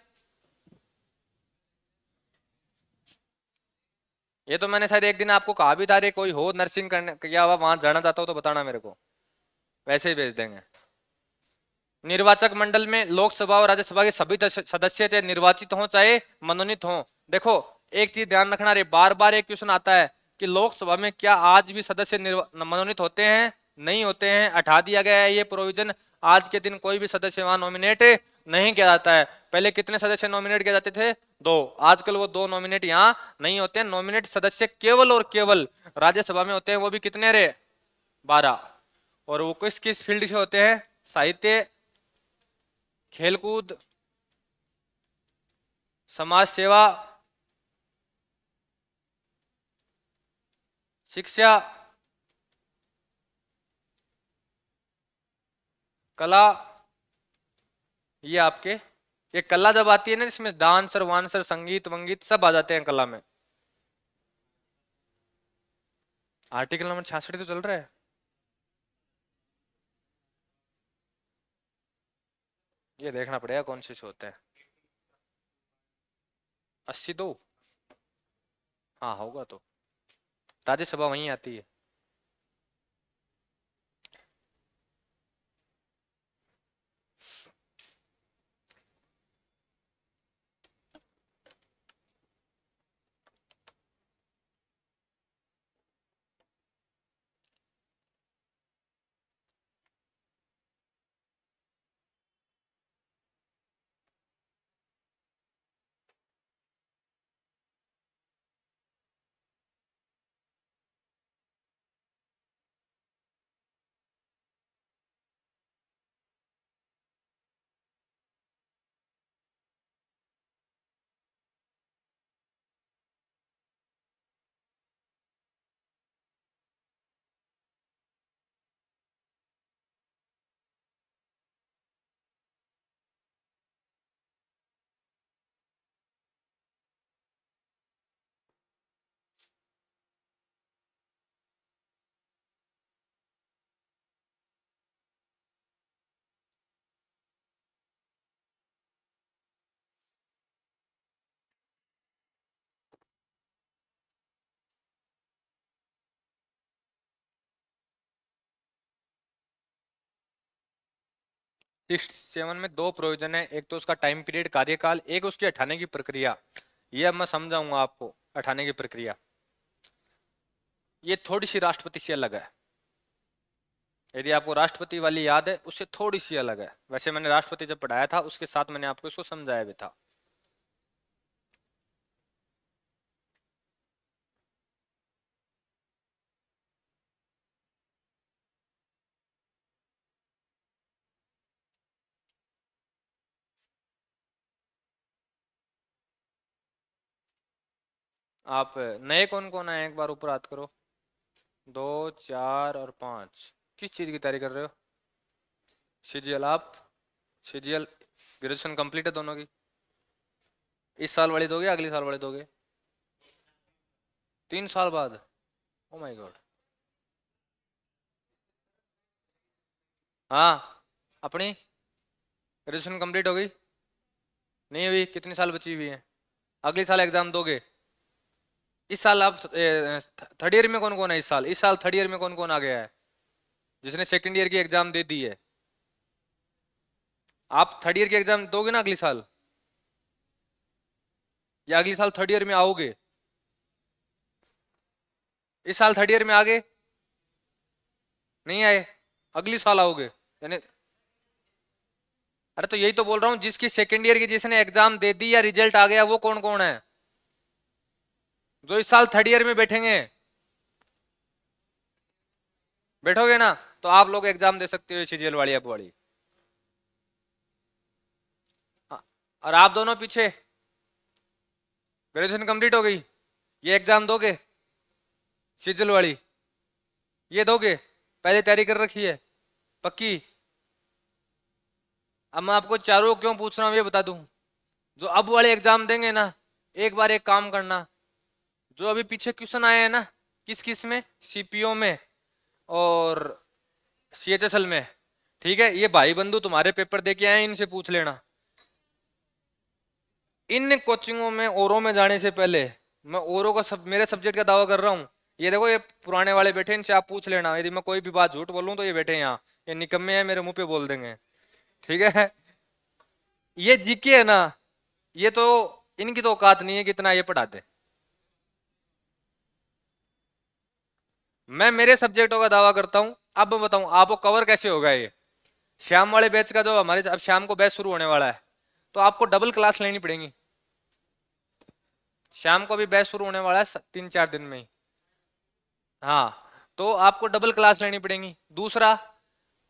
ये तो मैंने शायद एक दिन आपको कहा भी था, रे कोई हो नर्सिंग करने किया हुआ वहां जाना चाहता हो तो बताना मेरे को, वैसे ही भेज देंगे। निर्वाचक मंडल में लोकसभा और राज्यसभा के सभी सदस्य चाहे निर्वाचित हों चाहे मनोनीत हों। देखो एक चीज ध्यान रखना रे, बार बार एक क्वेश्चन आता है कि लोकसभा में क्या आज भी सदस्य मनोनीत होते हैं? नहीं होते हैं, हटा दिया गया है ये प्रोविजन। आज के दिन कोई भी सदस्य वहां नॉमिनेट नहीं किया जाता है। पहले कितने सदस्य नॉमिनेट किए जाते थे? 2। आजकल वो 2 नॉमिनेट यहाँ नहीं होते हैं। नॉमिनेट सदस्य केवल और केवल राज्यसभा में होते हैं, वो भी कितने रे? 12। और वो किस किस फील्ड से होते हैं? साहित्य, खेलकूद, समाज सेवा, शिक्षा, कला। ये आपके, ये कला जब आती है ना, इसमें डांसर वांसर संगीत वंगीत सब आ जाते हैं कला में। आर्टिकल नंबर 66 तो चल रहा है। ये देखना पड़ेगा कौन से होते हैं। 82। हाँ होगा तो। राज्यसभा वहीं आती है। सिक्स सेवन में 2 प्रोविजन है, एक तो उसका टाइम पीरियड कार्यकाल, एक उसकी हटाने की प्रक्रिया। ये अब मैं समझाऊंगा आपको हटाने की प्रक्रिया। ये थोड़ी सी राष्ट्रपति से अलग है। यदि आपको राष्ट्रपति वाली याद है, उससे थोड़ी सी अलग है। वैसे मैंने राष्ट्रपति जब पढ़ाया था उसके साथ मैंने आपको इसको समझाया भी था। आप नए कौन कौन आए एक बार ऊपर याद करो। 2, 4 और 5। किस चीज की तैयारी कर रहे हो? सीजीएल। आप सीजीएल ग्रेजुएशन कंप्लीट है दोनों की? इस साल वाली दोगे अगले साल वाली दोगे? 3 साल बाद? Oh my God. हाँ, अपनी ग्रेजुएशन कंप्लीट हो गई? नहीं हुई? कितनी साल बची हुई है? अगले साल एग्जाम दोगे? इस साल आप थर्ड ईयर में कौन कौन है? इस साल थर्ड ईयर में कौन कौन आ गया है जिसने सेकंड ईयर की एग्जाम दे दी है? आप थर्ड ईयर की एग्जाम दोगे ना अगले साल, या अगले साल थर्ड ईयर में आओगे? इस साल थर्ड ईयर में आ गए? नहीं आए? अगले साल आओगे यानी? अरे तो यही तो बोल रहा हूं, जिसकी सेकंड ईयर की जिसने एग्जाम दे दी या रिजल्ट आ गया, वो कौन कौन है जो इस साल थर्ड ईयर में बैठेंगे? बैठोगे ना तो आप लोग एग्जाम दे सकते हो सीजीएल वाली अब वाली। और आप दोनों पीछे ग्रेजुएशन कंप्लीट हो गई, ये एग्जाम दोगे सीजीएल वाली? ये दोगे? पहले तैयारी कर रखी है पक्की? अब मैं आपको चारों क्यों पूछ रहा हूँ ये बता दूं। जो अब वाले एग्जाम देंगे ना, एक बार एक काम करना, जो अभी पीछे क्वेश्चन आए हैं ना, किस किस में? सीपीओ में और सीएचएसएल में। ठीक है, ये भाई बंधु तुम्हारे पेपर दे के आए, इनसे पूछ लेना। इन कोचिंगों में औरों में जाने से पहले मैं औरों का मेरे सब्जेक्ट का दावा कर रहा हूँ। ये देखो, ये पुराने वाले बैठे, इनसे आप पूछ लेना। यदि मैं कोई भी बात झूठ बोलूं तो ये बैठे यहाँ, ये निकम्मे हैं, मेरे मुंह पे बोल देंगे। ठीक है। ये जीके है ना, ये तो इनकी तो औकात नहीं है कि इतना ये पढ़ा दे। मैं मेरे सब्जेक्टों का दावा करता हूं। अब मैं बताऊं आपको कवर कैसे होगा ये। शाम वाले बैच का जो हमारे अब शाम को बैच शुरू होने वाला है, तो आपको डबल क्लास लेनी पड़ेगी। शाम को भी बैच शुरू होने वाला है 3-4 दिन में ही। हाँ, तो आपको डबल क्लास लेनी पड़ेगी। दूसरा,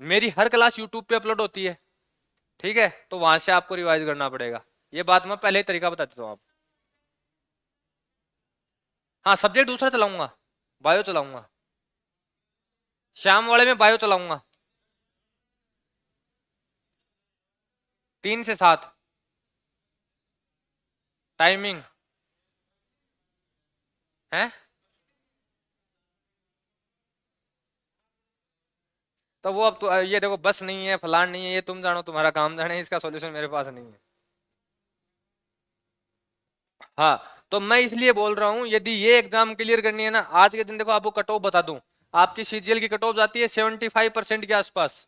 मेरी हर क्लास यूट्यूब पे अपलोड होती है, ठीक है, तो वहां से आपको रिवाइज करना पड़ेगा। ये बात मैं पहले ही तरीका बता देता हूँ आप। हाँ, सब्जेक्ट दूसरा चलाऊंगा, बायो चलाऊंगा। शाम वाले में बायो चलाऊंगा, 3 से 7 टाइमिंग है। तो वो अब तो ये देखो, बस नहीं है, फलान नहीं है, ये तुम जानो, तुम्हारा काम जाने, इसका सॉल्यूशन मेरे पास नहीं है। हाँ, तो मैं इसलिए बोल रहा हूँ, यदि ये एग्जाम क्लियर करनी है ना, आज के दिन देखो आपको कट ऑफ बता दूं। आपकी सीजीएल की कट ऑफ जाती है 75% के आसपास,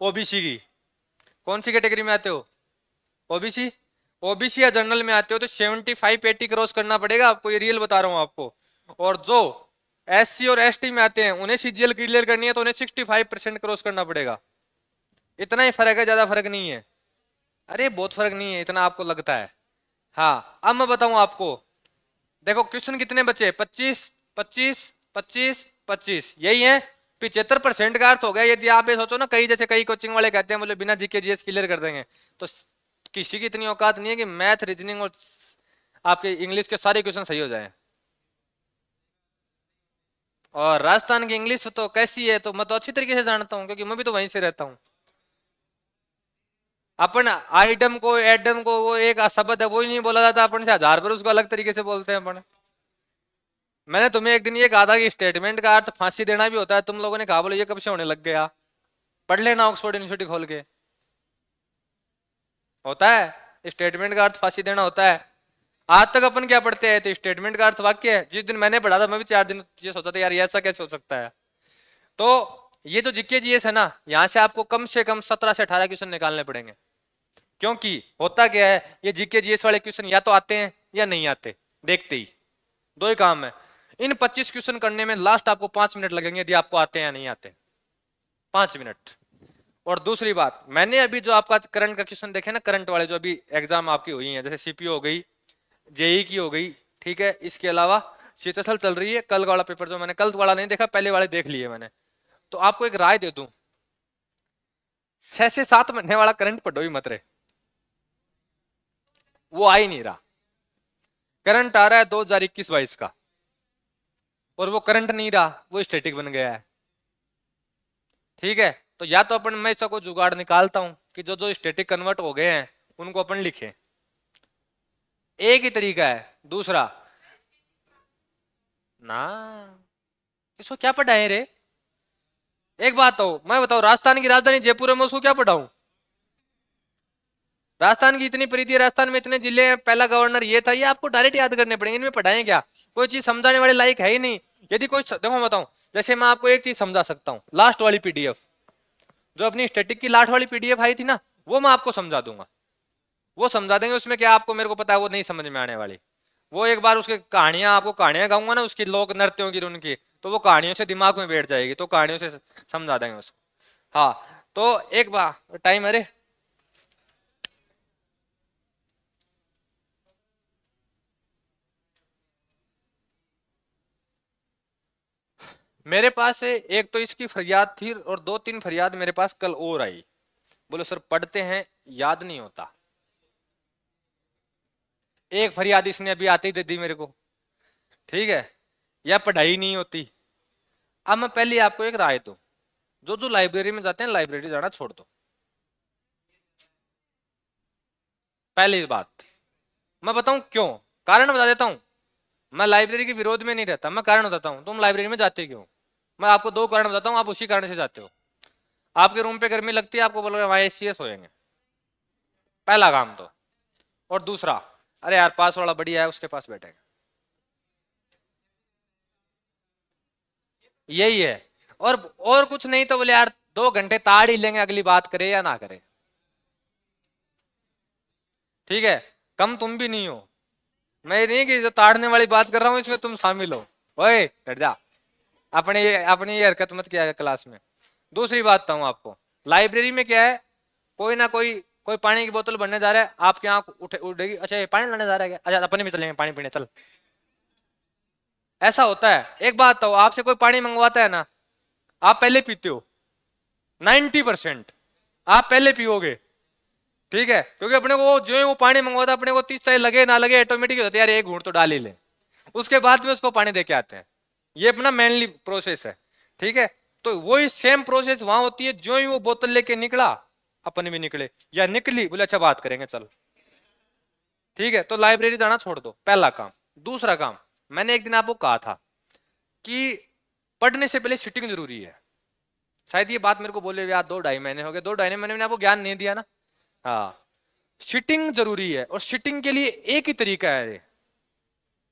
ओबीसी की। कौन सी कैटेगरी में आते हो? ओबीसी। ओबीसी या जनरल में आते हो तो 75-80 क्रॉस करना पड़ेगा आपको, ये रियल बता रहा हूँ आपको। और जो एससी और एसटी में आते हैं, उन्हें सीजीएल क्लियर करनी है तो उन्हें 65% क्रॉस करना पड़ेगा। इतना ही फर्क है, ज्यादा फर्क नहीं है। अरे बहुत फर्क नहीं है, इतना आपको लगता है। हाँ, अब मैं बताऊं आपको। देखो क्वेश्चन कितने बचे, 25, 25, 25, 25, यही है। 75% का अर्थ हो गया। यदि आप ये सोचो ना, कई जैसे कई कोचिंग वाले कहते हैं बोले बिना जीके जीएस क्लियर कर देंगे, तो किसी की इतनी औकात नहीं है कि मैथ, रीजनिंग और आपके इंग्लिश के सारे क्वेश्चन सही हो जाएं। और राजस्थान की इंग्लिश तो कैसी है, तो मैं तो अच्छी तरीके से जानता हूँ, क्योंकि मैं भी तो वहीं से रहता हूँ। अपन आइटम को, एडम को, वो एक शब्द है वो ही नहीं बोला जाता अपन से, 1000 बार उसको अलग तरीके से बोलते हैं अपन। मैंने तुम्हें एक दिन ये कहा था कि स्टेटमेंट का अर्थ फांसी देना भी होता है, तुम लोगों ने कहा बोले ये कब से होने लग गया। पढ़ लेना ऑक्सफोर्ड यूनिवर्सिटी खोल के, होता है स्टेटमेंट का अर्थ फांसी देना होता है। आज तक अपन क्या पढ़ते हैं, तो स्टेटमेंट का अर्थ वाक्य है। जिस दिन मैंने पढ़ा था, मैं भी 4 दिन ये सोचा था यार ये ऐसा कैसे हो सकता है। तो ये जो जीके जीएस है ना, यहाँ से कम 17 से 18 क्वेश्चन निकालने पड़ेंगे। क्योंकि होता क्या है, ये जीके जीएस वाले क्वेश्चन या तो आते हैं या नहीं आते, देखते ही। दो ही काम है। इन 25 क्वेश्चन करने में लास्ट आपको 5 मिनट लगेंगे, यदि आपको आते हैं या नहीं आते। 5 मिनट। और दूसरी बात, मैंने अभी जो आपका करंट का क्वेश्चन देखे ना, करंट वाले जो अभी एग्जाम आपकी हुई है, जैसे सीपीओ हो गई, जेई की हो गई, ठीक है, इसके अलावा सीएचएसएल चल रही है। कल वाला पेपर जो मैंने, कल वाला नहीं देखा, पहले वाले देख लिए मैंने। तो आपको एक राय दे दूं, 6 से 7 महीने वाला करंट पढ़ो ही मत रे, वो आ ही नहीं रहा। करंट आ रहा है 2021-22 का, और वो करंट नहीं रहा, वो स्टैटिक बन गया है। ठीक है, तो या तो अपन, मैं इसका कोई जुगाड़ निकालता हूं कि जो जो स्टैटिक कन्वर्ट हो गए हैं उनको अपन लिखें। एक ही तरीका है। दूसरा ना, इसको क्या पढ़ाए रे? एक बात हो, मैं बताऊं, राजस्थान की राजधानी जयपुर है, मैं उसको क्या पढ़ाऊं? राजस्थान की इतनी परिधि है, राजस्थान में इतने जिले हैं, पहला गवर्नर ये था, ये आपको डायरेक्ट याद करने पड़ेंगे, इनमें पढ़ाएं क्या? कोई चीज समझाने वाले लायक है ही नहीं। यदि कोई, देखो मैं बताऊं, जैसे मैं आपको एक चीज समझा सकता हूँ, लास्ट वाली पीडीएफ, जो अपनी स्टैटिक की लास्ट वाली पीडीएफ आई थी ना, वो मैं आपको समझा दूंगा। वो समझा देंगे, उसमें क्या आपको, मेरे को पता है वो नहीं समझ में आने वाली। वो एक बार उसके कहानियां, आपको कहानियां गाऊंगा ना उसकी, लोक नृत्यों की, उनकी, तो वो कहानियों से दिमाग में बैठ जाएगी, तो कहानियों से समझा देंगे उसको। हाँ, तो एक बार टाइम, अरे मेरे पास है एक, तो इसकी फरियाद थी, और 2-3 फरियाद मेरे पास कल और आई। बोलो सर पढ़ते हैं, याद नहीं होता। एक फरियाद इसने अभी आते ही दे दी मेरे को, ठीक है, या पढ़ाई नहीं होती। अब मैं पहले आपको एक राय दूं, जो जो लाइब्रेरी में जाते हैं, लाइब्रेरी जाना छोड़ दो। पहली बात, मैं बताऊं क्यों, कारण बता देता हूं। मैं लाइब्रेरी के विरोध में नहीं रहता, मैं कारण बताता हूं। तुम लाइब्रेरी में जाते क्यों? मैं आपको 2 कारण बताता हूं, आप उसी कारण से जाते हो। आपके रूम पे गर्मी लगती है, आपको बोलोगे वहां एसी होएंगे, पहला काम तो। और दूसरा, अरे यार पास वाला बढ़िया है, उसके पास बैठेंगे, यही है। और कुछ नहीं तो बोले यार 2 घंटे ताड़ ही लेंगे, अगली बात करे या ना करे। ठीक है, कम तुम भी नहीं हो। मैं नहीं कि जो ताड़ने वाली बात कर रहा हूं इसमें तुम शामिल हो। ओए हट जा, अपनी ये हरकत मत किया कर क्लास में। दूसरी बात बताऊं आपको, लाइब्रेरी में क्या है, कोई ना कोई, कोई पानी की बोतल भरने जा रहा है, आपकी आंख उठेगी, अच्छा ये पानी लाने जा रहा है क्या, अच्छा अपने भी चलेंगे पानी पीने चल। ऐसा होता है। एक बात तो, आपसे कोई पानी मंगवाता है ना, आप पहले पीते हो, 90% आप पहले पियोगे। ठीक है, क्योंकि अपने को जो ही वो पानी मंगवाता है, अपने को 30 लगे ना लगे ऑटोमेटिक होता है यार एक घूंट तो डाल ही ले, उसके बाद में उसको पानी दे के आते हैं। ये अपना मेनली प्रोसेस है। ठीक है, तो वही सेम प्रोसेस वहां होती है, जो ही वो बोतल लेके निकला, अपन भी निकले, या निकली बोले अच्छा बात करेंगे चल। ठीक है, तो लाइब्रेरी जाना छोड़ दो, पहला काम। दूसरा काम, मैंने एक दिन आपको कहा था कि पढ़ने से पहले सिटिंग जरूरी है। शायद ये बात मेरे को बोले हुए यार 2-2.5 महीने हो गए, 2-2.5 महीने मैंने आपको ज्ञान नहीं दिया ना। हाँ, सिटिंग जरूरी है, और सिटिंग के लिए एक ही तरीका है,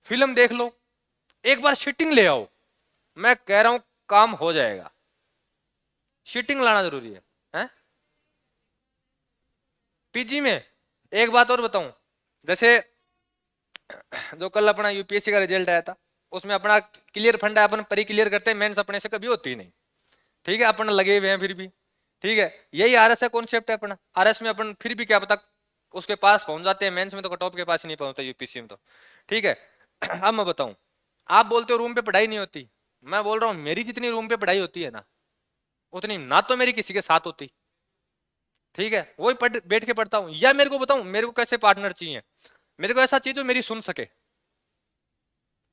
फिल्म देख लो, एक बार सिटिंग ले आओ, मैं कह रहा हूं काम हो जाएगा। सिटिंग लाना जरूरी है? पीजी में एक बात और बताऊं, जैसे जो कल अपना यूपीएससी का रिजल्ट आया था, उसमें अपना क्लियर फंड है, अपन परी क्लियर करते हैं, मेंस अपने से कभी होती ही नहीं। ठीक है, अपन लगे हुए हैं फिर भी। ठीक है, यही आरएस है, कॉन्सेप्ट है अपना। आरएस में अपन फिर भी क्या पता उसके पास पहुंच जाते हैं, मेंस में तो कट ऑफ के पास ही नहीं पहुंचता, यूपीएससी में तो। ठीक है, अब मैं बताऊं, आप बोलते हो रूम पे पढ़ाई नहीं होती, मैं बोल रहा हूं मेरी जितनी रूम पे पढ़ाई होती है ना, उतनी ना तो मेरी किसी के साथ होती। ठीक है, वही बैठ के पढ़ता हूं। या मेरे को बताऊं मेरे को कैसे पार्टनर चाहिए, मेरे को ऐसा चाहिए जो मेरी सुन सके,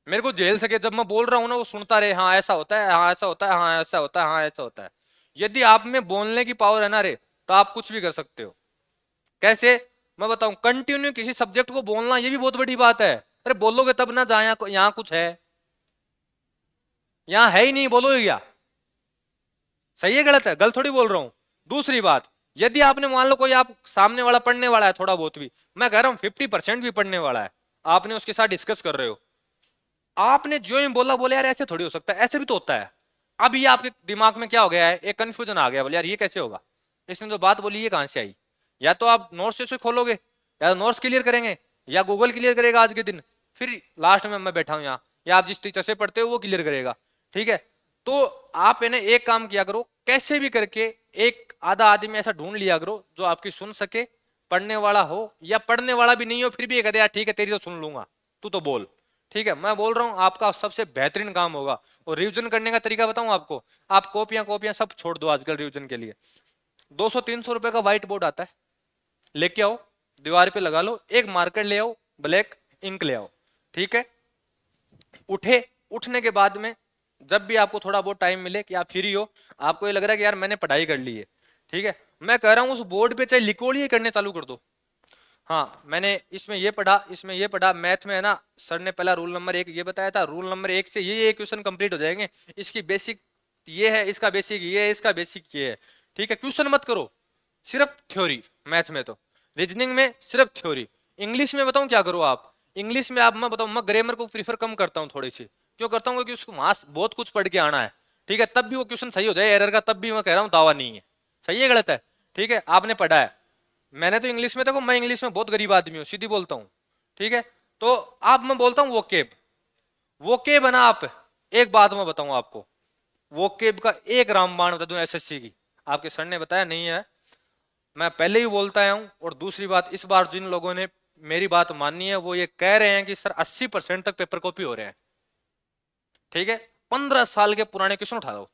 मेरे को झेल सके, जब मैं बोल रहा हूं ना वो सुनता रहे, हाँ ऐसा होता है, हाँ ऐसा होता है, हाँ ऐसा होता है, हाँ ऐसा होता है। यदि आप में बोलने की पावर है ना रे, तो आप कुछ भी कर सकते हो। कैसे, मैं बताऊं, कंटिन्यू किसी सब्जेक्ट को बोलना ये भी बहुत बड़ी बात है। अरे बोलोगे तब ना, जहां यहाँ कुछ है, यहाँ है ही नहीं, बोलोगे क्या? सही है गलत है? गलत थोड़ी बोल रहा हूं। दूसरी बात, यदि आपने मान लो कोई आप सामने वाला पढ़ने वाला है थोड़ा बहुत भी, मैं कह रहा हूं 50% भी पढ़ने वाला है, आपने उसके साथ डिस्कस कर रहे हो, आपने जो ही बोला बोले यार ऐसे थोड़ी हो सकता है, ऐसे भी तो होता है। अब ये आपके दिमाग में क्या हो गया है, एक कंफ्यूजन आ गया, बोले यार ये कैसे होगा, इसने जो बात बोली ये कहां से आई। या तो आप नोट्स से खोलोगे, या नोट्स क्लियर करेंगे, या गूगल क्लियर करेगा आज के दिन, फिर लास्ट में मैं बैठा हूं यहाँ, या आप जिस टीचर से पढ़ते हो वो क्लियर करेगा। ठीक है, तो आप इन्हें एक काम किया करो, कैसे भी करके एक आधा आदमी ऐसा ढूंढ लिया करो जो आपकी सुन सके, पढ़ने वाला हो या पढ़ने वाला भी नहीं हो, फिर भी ये कहते यार ठीक है तेरी तो सुन लूंगा, तू तो बोल। ठीक है, मैं बोल रहा हूं आपका सबसे बेहतरीन काम होगा। और रिवीजन करने का तरीका बताऊं आपको, आप कॉपियां कॉपियां सब छोड़ दो आजकल रिवीजन के लिए। 200-300 रुपए का व्हाइट बोर्ड आता है, लेके आओ, दीवार पे लगा लो, एक मार्कर ले आओ, ब्लैक इंक ले आओ। ठीक है, उठने के बाद में जब भी आपको थोड़ा बहुत टाइम मिले कि आप फ्री हो, आपको ये लग रहा है कि यार मैंने पढ़ाई कर ली है, ठीक है, मैं कह रहा हूं उस बोर्ड पे चाहे लिखो लिए करने चालू कर दो। हाँ, मैंने इसमें ये पढ़ा, इसमें ये पढ़ा, मैथ में है ना सर ने पहला रूल नंबर 1 ये बताया था, रूल नंबर 1 से ये क्वेश्चन कंप्लीट हो जाएंगे, इसकी बेसिक ये है, इसका बेसिक ये है, इसका बेसिक ये है। ठीक है, क्वेश्चन मत करो, सिर्फ थ्योरी। मैथ में तो, रीजनिंग में सिर्फ थ्योरी। इंग्लिश में बताऊं क्या करो आप, इंग्लिश में आप, मैं बताऊं, मैं ग्रामर को प्रीफर कम करता हूं थोड़ी सी। क्यों करता हूं? क्योंकि उसको वहां बहुत कुछ पढ़ के आना है। ठीक है, तब भी वो क्वेश्चन सही हो जाए एरर का, तब भी मैं कह रहा हूं दावा नहीं है। सही है गलत है? ठीक है, आपने पढ़ा है, मैंने तो इंग्लिश में, देखो मैं इंग्लिश में बहुत गरीब आदमी हूँ, सीधी बोलता हूँ। ठीक है, तो आप, मैं बोलता हूँ वो केब है ना, आप एक बात मैं बताऊं आपको, वो केब का एक रामबाण बता दूं एसएससी की, आपके सर ने बताया नहीं है, मैं पहले ही बोलता आया हूं। और दूसरी बात, इस बार जिन लोगों ने मेरी बात माननी है वो ये कह रहे हैं कि सर 80% तक पेपर कॉपी हो रहे हैं। ठीक है, 15 साल के पुराने क्वेश्चन उठा लो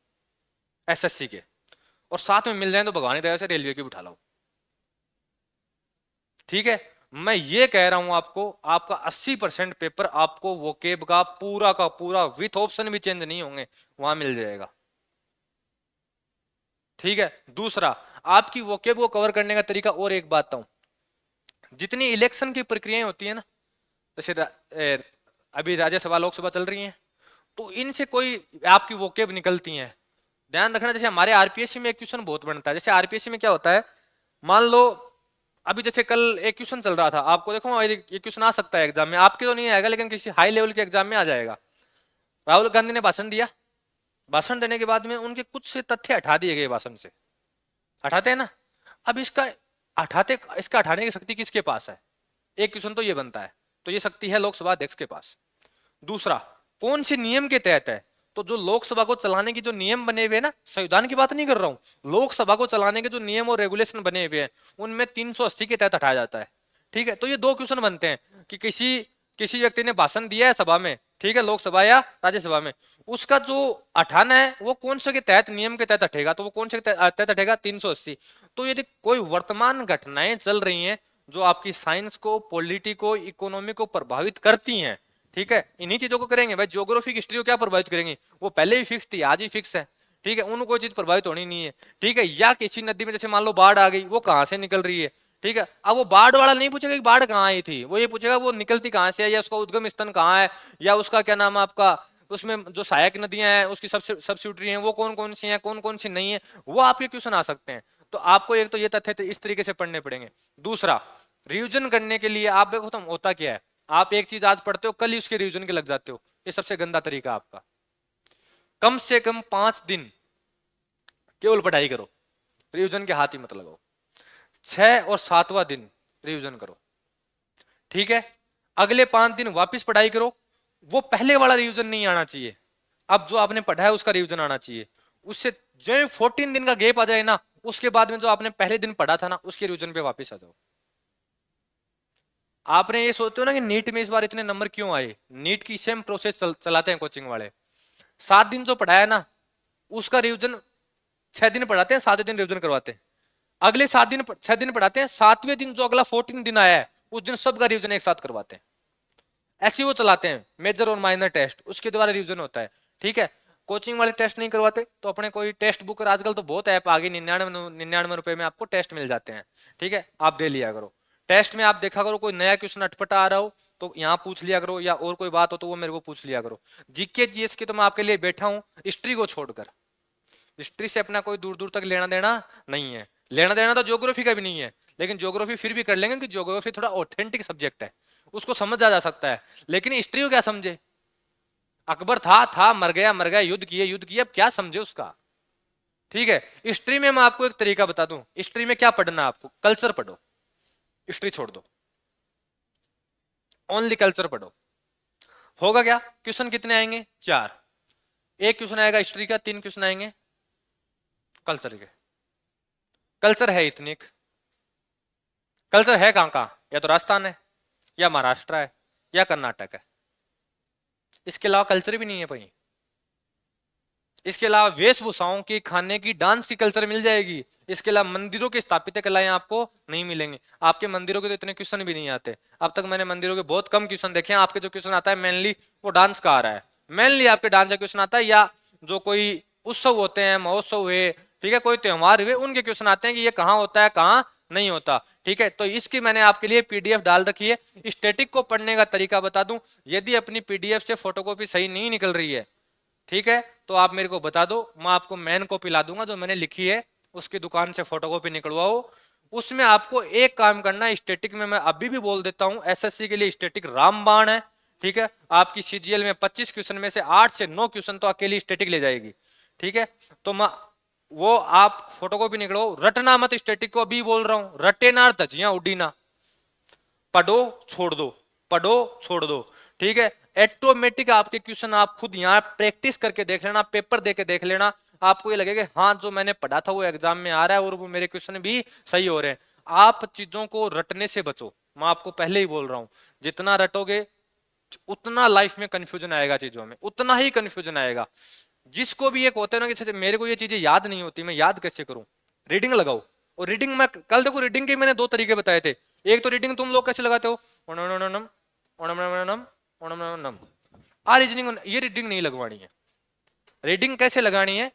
एसएससी के, और साथ में मिल जाए तो भगवान की दया से रेलवे की भी उठा लो। ठीक है, मैं ये कह रहा हूं आपको, आपका 80% पेपर आपको वोकेब का पूरा विथ ऑप्शन भी चेंज नहीं होंगे, वहां मिल जाएगा। ठीक है, दूसरा, आपकी वोकेब को कवर करने का तरीका, और एक बात बताऊं, जितनी इलेक्शन की प्रक्रियाएं होती है ना, जैसे अभी राज्यसभा लोकसभा चल रही हैं, तो इनसे कोई आपकी वोकेब निकलती हैं, ध्यान रखना। जैसे हमारे आरपीएससी में एक क्वेश्चन बहुत बनता है, जैसे आरपीएससी में क्या होता है, मान लो अभी जैसे कल एक क्वेश्चन चल रहा था, आपको देखो ये क्वेश्चन आ सकता है एग्जाम में, आपके तो नहीं आएगा लेकिन किसी हाई लेवल के एग्जाम में आ जाएगा। राहुल गांधी ने भाषण दिया, भाषण देने के बाद में उनके कुछ से तथ्य हटा दिए गए भाषण से, हटाते हैं ना। अब इसका हटाने की शक्ति किसके पास है? एक क्वेश्चन तो ये बनता है, तो ये शक्ति है लोकसभा अध्यक्ष के पास। दूसरा, कौन से नियम के तहत है, तो जो लोकसभा को चलाने की जो नियम बने हुए हैं ना, संविधान की बात नहीं कर रहा हूं, लोकसभा को चलाने के जो नियम और रेगुलेशन बने हुए हैं उनमें 380 के तहत हटाया जाता है। ठीक है, तो ये दो क्वेश्चन बनते हैं कि किसी किसी व्यक्ति ने भाषण दिया है सभा में, ठीक है, लोकसभा या राज्यसभा में, उसका जो हटाना है वो कौन से के तहत, नियम के तहत हटेगा, तो वो कौन से के तहत हटेगा, 380। तो यदि कोई वर्तमान घटनाएं चल रही हैं जो आपकी साइंस को, पॉलिटी को, इकोनॉमी को प्रभावित करती हैं, ठीक है, इन्हीं चीजों को करेंगे भाई। ज्योग्राफी हिस्ट्री को क्या प्रभावित करेंगे, वो पहले ही फिक्स थी, आज ही फिक्स है, ठीक है, उनको कोई चीज प्रभावित होनी नहीं है, ठीक है। या किसी नदी में जैसे मान लो बाढ़ आ गई, वो कहां से निकल रही है, ठीक है, अब वो बाढ़ वाला नहीं पूछेगा कि बाढ़ कहाँ आई थी, वो ये पूछेगा वो निकलती कहाँ से है, या उसका उद्गम स्थल कहाँ है, या उसका क्या नाम है आपका, उसमें जो सहायक नदियां हैं उसकी सब्सिड्यूटरी हैं वो कौन कौन सी हैं, कौन कौन सी नहीं है, वो आपके क्वेश्चन आ सकते हैं। तो आपको एक तो ये तथ्य इस तरीके से पढ़ने पड़ेंगे। दूसरा, रिविजन करने के लिए आप देखो, तुम होता क्या है, आप एक चीज आज पढ़ते हो, कल ही उसके रिविजन के लग जाते हो, ये सबसे गंदा तरीका आपका। कम से कम 5 दिन केवल पढ़ाई करो, रिविजन के हाथ ही मत लगाओ। 6 और 7वां दिन रिविजन करो, ठीक है। अगले 5 दिन वापस पढ़ाई करो, वो पहले वाला रिविजन नहीं आना चाहिए, अब जो आपने पढ़ा है उसका रिविजन आना चाहिए। उससे जो 14 दिन का गैप आ जाए ना, उसके बाद में जो आपने पहले दिन पढ़ा था ना, उसके रिविजन पे वापस आ जाओ। आपने ये सोचते हो ना कि नीट में इस बार इतने नंबर क्यों आए, नीट की सेम प्रोसेस चलाते हैं कोचिंग वाले। 7 दिन जो पढ़ाया ना, उसका रिविजन 6 दिन पढ़ाते हैं, 7वें दिन रिविजन करवाते हैं। अगले 7 दिन 6 दिन पढ़ाते हैं, 7वें दिन जो अगला 14 दिन आया है उस दिन सबका रिविजन एक साथ करवाते हैं। ऐसे वो चलाते हैं, मेजर और माइनर टेस्ट उसके द्वारा रिविजन होता है, ठीक है। कोचिंग वाले टेस्ट नहीं करवाते तो अपने कोई टेस्ट बुक, आजकल तो बहुत ऐप आ गई, 99 रुपए में आपको टेस्ट मिल जाते हैं, ठीक है, आप दे लिया करो। टेस्ट में आप देखा करो, कोई नया क्वेश्चन अटपटा आ रहा हो तो यहाँ पूछ लिया करो, या और कोई बात हो तो वो मेरे को पूछ लिया करो। जीके जीएस की तो मैं आपके लिए बैठा हूँ, हिस्ट्री को छोड़कर। हिस्ट्री से अपना कोई दूर दूर तक लेना देना नहीं है, लेना देना तो ज्योग्राफी का भी नहीं है, लेकिन ज्योग्राफी फिर भी कर लेंगे कि ज्योग्राफी थोड़ा ऑथेंटिक सब्जेक्ट है, उसको समझा जा सकता है। लेकिन हिस्ट्री को क्या समझे, अकबर था मर गया, युद्ध किए, अब क्या समझे उसका, ठीक है। हिस्ट्री में मैं आपको एक तरीका बता दूं, हिस्ट्री में क्या पढ़ना है आपको, कल्चर पढ़ो, हिस्ट्री छोड़ दो, ओनली कल्चर पढ़ो। होगा क्या, क्वेश्चन कितने आएंगे, 4, एक क्वेश्चन आएगा हिस्ट्री का, 3 क्वेश्चन आएंगे कल्चर के। कल्चर है इतनी, कल्चर है कहां कहां, या तो राजस्थान है, या महाराष्ट्र है, या कर्नाटक है, इसके अलावा कल्चर भी नहीं है कहीं। इसके अलावा वेशभूषाओं की, खाने की, डांस की कल्चर मिल जाएगी, इसके अलावा मंदिरों की स्थापित कलाएं आपको नहीं मिलेंगे। आपके मंदिरों के तो इतने क्वेश्चन भी नहीं आते, अब तक मैंने मंदिरों के बहुत कम क्वेश्चन देखे हैं। आपके जो क्वेश्चन आता है मेनली वो डांस का आ रहा है, मेनली आपके डांस का क्वेश्चन आता है, या जो कोई उत्सव होते हैं, महोत्सव हुए, ठीक है, कोई त्योहार हुए, उनके क्वेश्चन आते हैं कि ये कहाँ होता है कहाँ नहीं होता, ठीक है। तो इसकी मैंने आपके लिए पीडीएफ डाल रखी है। स्टैटिक को पढ़ने का तरीका बता दूं, यदि अपनी पीडीएफ से फोटोकॉपी सही नहीं निकल रही है, ठीक है, तो आप मेरे को बता दो, मैं आपको मेन कॉपी ला दूंगा जो मैंने लिखी है, उसकी दुकान से फोटोकॉपी निकलवाओ। उसमें आपको एक काम करना है, स्टैटिक में मैं अभी भी बोल देता हूं, एसएससी के लिए स्टैटिक रामबाण है, ठीक है। आपकी सीजीएल में 25 क्वेश्चन में से 8 से 9 क्वेश्चन तो अकेली स्टैटिक ले जाएगी, ठीक है। तो मैं वो आप फोटोकॉपी निकलो, रटना मत, स्टैटिक को अभी बोल रहा हूं, रटे ना धजियां उड़ी ना, पढ़ो छोड़ दो, पढ़ो छोड़ दो, ठीक है। ऑटोमेटिक आपके क्वेश्चन आप खुद यहाँ प्रैक्टिस करके देख लेना, पेपर देके देख लेना, आपको ये लगेगा हाँ जो मैंने पढ़ा था वो एग्जाम में आ रहा है और वो मेरे क्वेश्चन भी सही हो रहे हैं। आप चीजों को रटने से बचो, मैं आपको पहले ही बोल रहा हूं, जितना रटोगे उतना लाइफ में कंफ्यूजन आएगा, चीजों में उतना ही कंफ्यूजन आएगा। जिसको भी एक होता है ना कि मेरे को ये चीजें याद नहीं होती, मैं याद कैसे करूं, रीडिंग लगाओ। और रीडिंग में कल देखो, रीडिंग के मैंने 2 तरीके बताए थे। एक तो रीडिंग तुम लोग कैसे लगाते हो, ओणम ओणम ओणम, आ रीजनिंग, ये रीडिंग नहीं लगवानी है। रीडिंग कैसे लगानी है,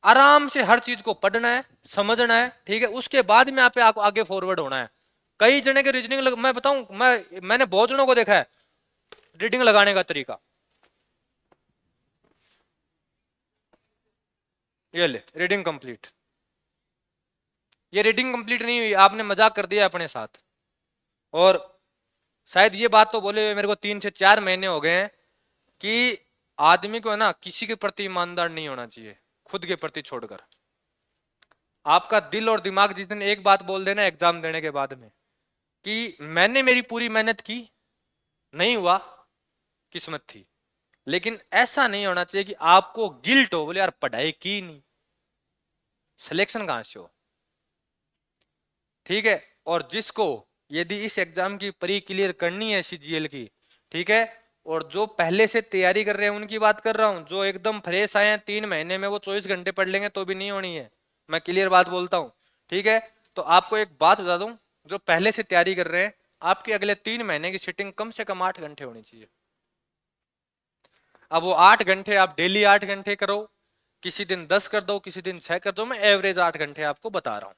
आराम से हर चीज को पढ़ना है, समझना है, ठीक है, उसके बाद में आप आगे फॉरवर्ड होना है। कई जने के रीजनिंग मैं बताऊं, मैंने बहुत जनों को देखा है रीडिंग लगाने का तरीका, ये ले रीडिंग कंप्लीट, ये रीडिंग कंप्लीट नहीं हुई, आपने मजाक कर दिया अपने साथ। और शायद ये बात तो बोले हुए मेरे को 3 से 4 महीने हो गए हैं कि आदमी को है ना किसी के प्रति ईमानदार नहीं होना चाहिए, खुद के प्रति छोड़कर। आपका दिल और दिमाग जिस दिन एक बात बोल देना एग्जाम देने के बाद में, कि मैंने मेरी पूरी मेहनत की, नहीं हुआ, किस्मत थी। लेकिन ऐसा नहीं होना चाहिए कि आपको गिल्ट हो, बोले यार पढ़ाई की नहीं, सिलेक्शन कहां से हो। ठीक है। और जिसको यदि इस एग्जाम की प्री क्लियर करनी है सीजीएल की, ठीक है, और जो पहले से तैयारी कर रहे हैं उनकी बात कर रहा हूं, जो एकदम फ्रेश आए हैं 3 महीने में वो 24 घंटे पढ़ लेंगे तो भी नहीं होनी है, मैं क्लियर बात बोलता हूं। ठीक है। तो आपको एक बात बता दूं, जो पहले से तैयारी कर रहे हैं, आपके अगले 3 महीने की सिटिंग कम से कम 8 घंटे होनी चाहिए। अब वो 8 घंटे आप डेली 8 घंटे करो, किसी दिन 10 कर दो, किसी दिन 6 कर दो, मैं एवरेज 8 घंटे आपको बता रहा हूँ।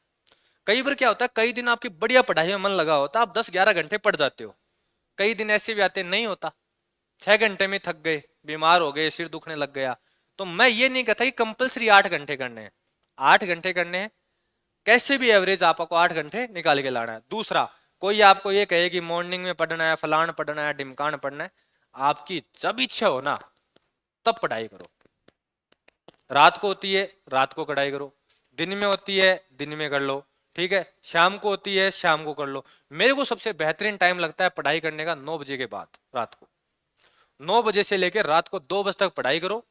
कई बार क्या होता है, कई दिन आपकी बढ़िया पढ़ाई में मन लगा होता है, आप 10-11 घंटे पढ़ जाते हो। कई दिन ऐसे भी आते नहीं होता, 6 घंटे में थक गए, बीमार हो गए, सिर दुखने लग गया। तो मैं ये नहीं कहता कि कंपलसरी 8 घंटे करने हैं, 8 घंटे करने हैं, कैसे भी एवरेज आपको 8 घंटे निकाल के लाना है। दूसरा, कोई आपको ये कहे कि मॉर्निंग में पढ़ना है, फलान पढ़ना है, ढिमकान पढ़ना है, आपकी जब इच्छा हो ना तब पढ़ाई करो। रात को होती है रात को पढ़ाई करो, दिन में होती है दिन में कर लो, ठीक है, शाम को होती है शाम को कर लो। मेरे को सबसे बेहतरीन टाइम लगता है पढ़ाई करने का 9 बजे के बाद। रात को 9 बजे से लेकर रात को 2 बजे तक पढ़ाई करो।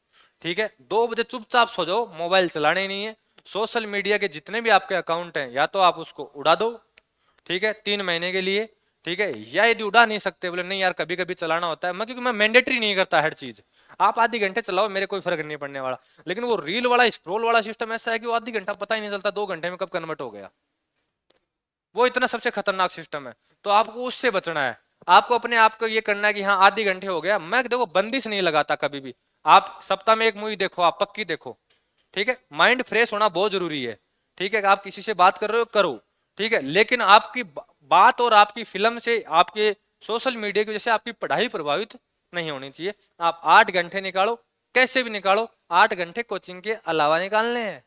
ठीक है, 2 बजे चुपचाप सो जाओ, मोबाइल चलाने ही नहीं है। सोशल मीडिया के जितने भी आपके अकाउंट हैं या तो आप उसको उड़ा दो, ठीक है, 3 महीने के लिए। ठीक है, या यदि उड़ा नहीं सकते, बोले नहीं यार कभी कभी चलाना होता है, मैं क्योंकि मैं मैंडेटरी नहीं करता हर चीज, आप आधी घंटे चलाओ, मेरे कोई फर्क नहीं पड़ने वाला। लेकिन वो रील वाला स्क्रॉल वाला सिस्टम ऐसा है कि वो आधी घंटा पता ही नहीं चलता 2 घंटे में कब कन्वर्ट हो गया, वो इतना सबसे खतरनाक सिस्टम है। तो आपको उससे बचना है, आपको अपने आप को ये करना है कि हाँ आधे घंटे हो गया। मैं देखो बंदिश नहीं लगाता कभी भी, आप सप्ताह में एक मूवी देखो, आप पक्की देखो। ठीक है, माइंड फ्रेश होना बहुत जरूरी है। ठीक है, आप किसी से बात कर रहे हो करो, ठीक है, लेकिन आपकी बात और आपकी फिल्म से, आपके सोशल मीडिया की वजह से आपकी पढ़ाई प्रभावित नहीं होनी चाहिए। आप 8 घंटे निकालो, कैसे भी निकालो, 8 घंटे कोचिंग के अलावा निकालने हैं।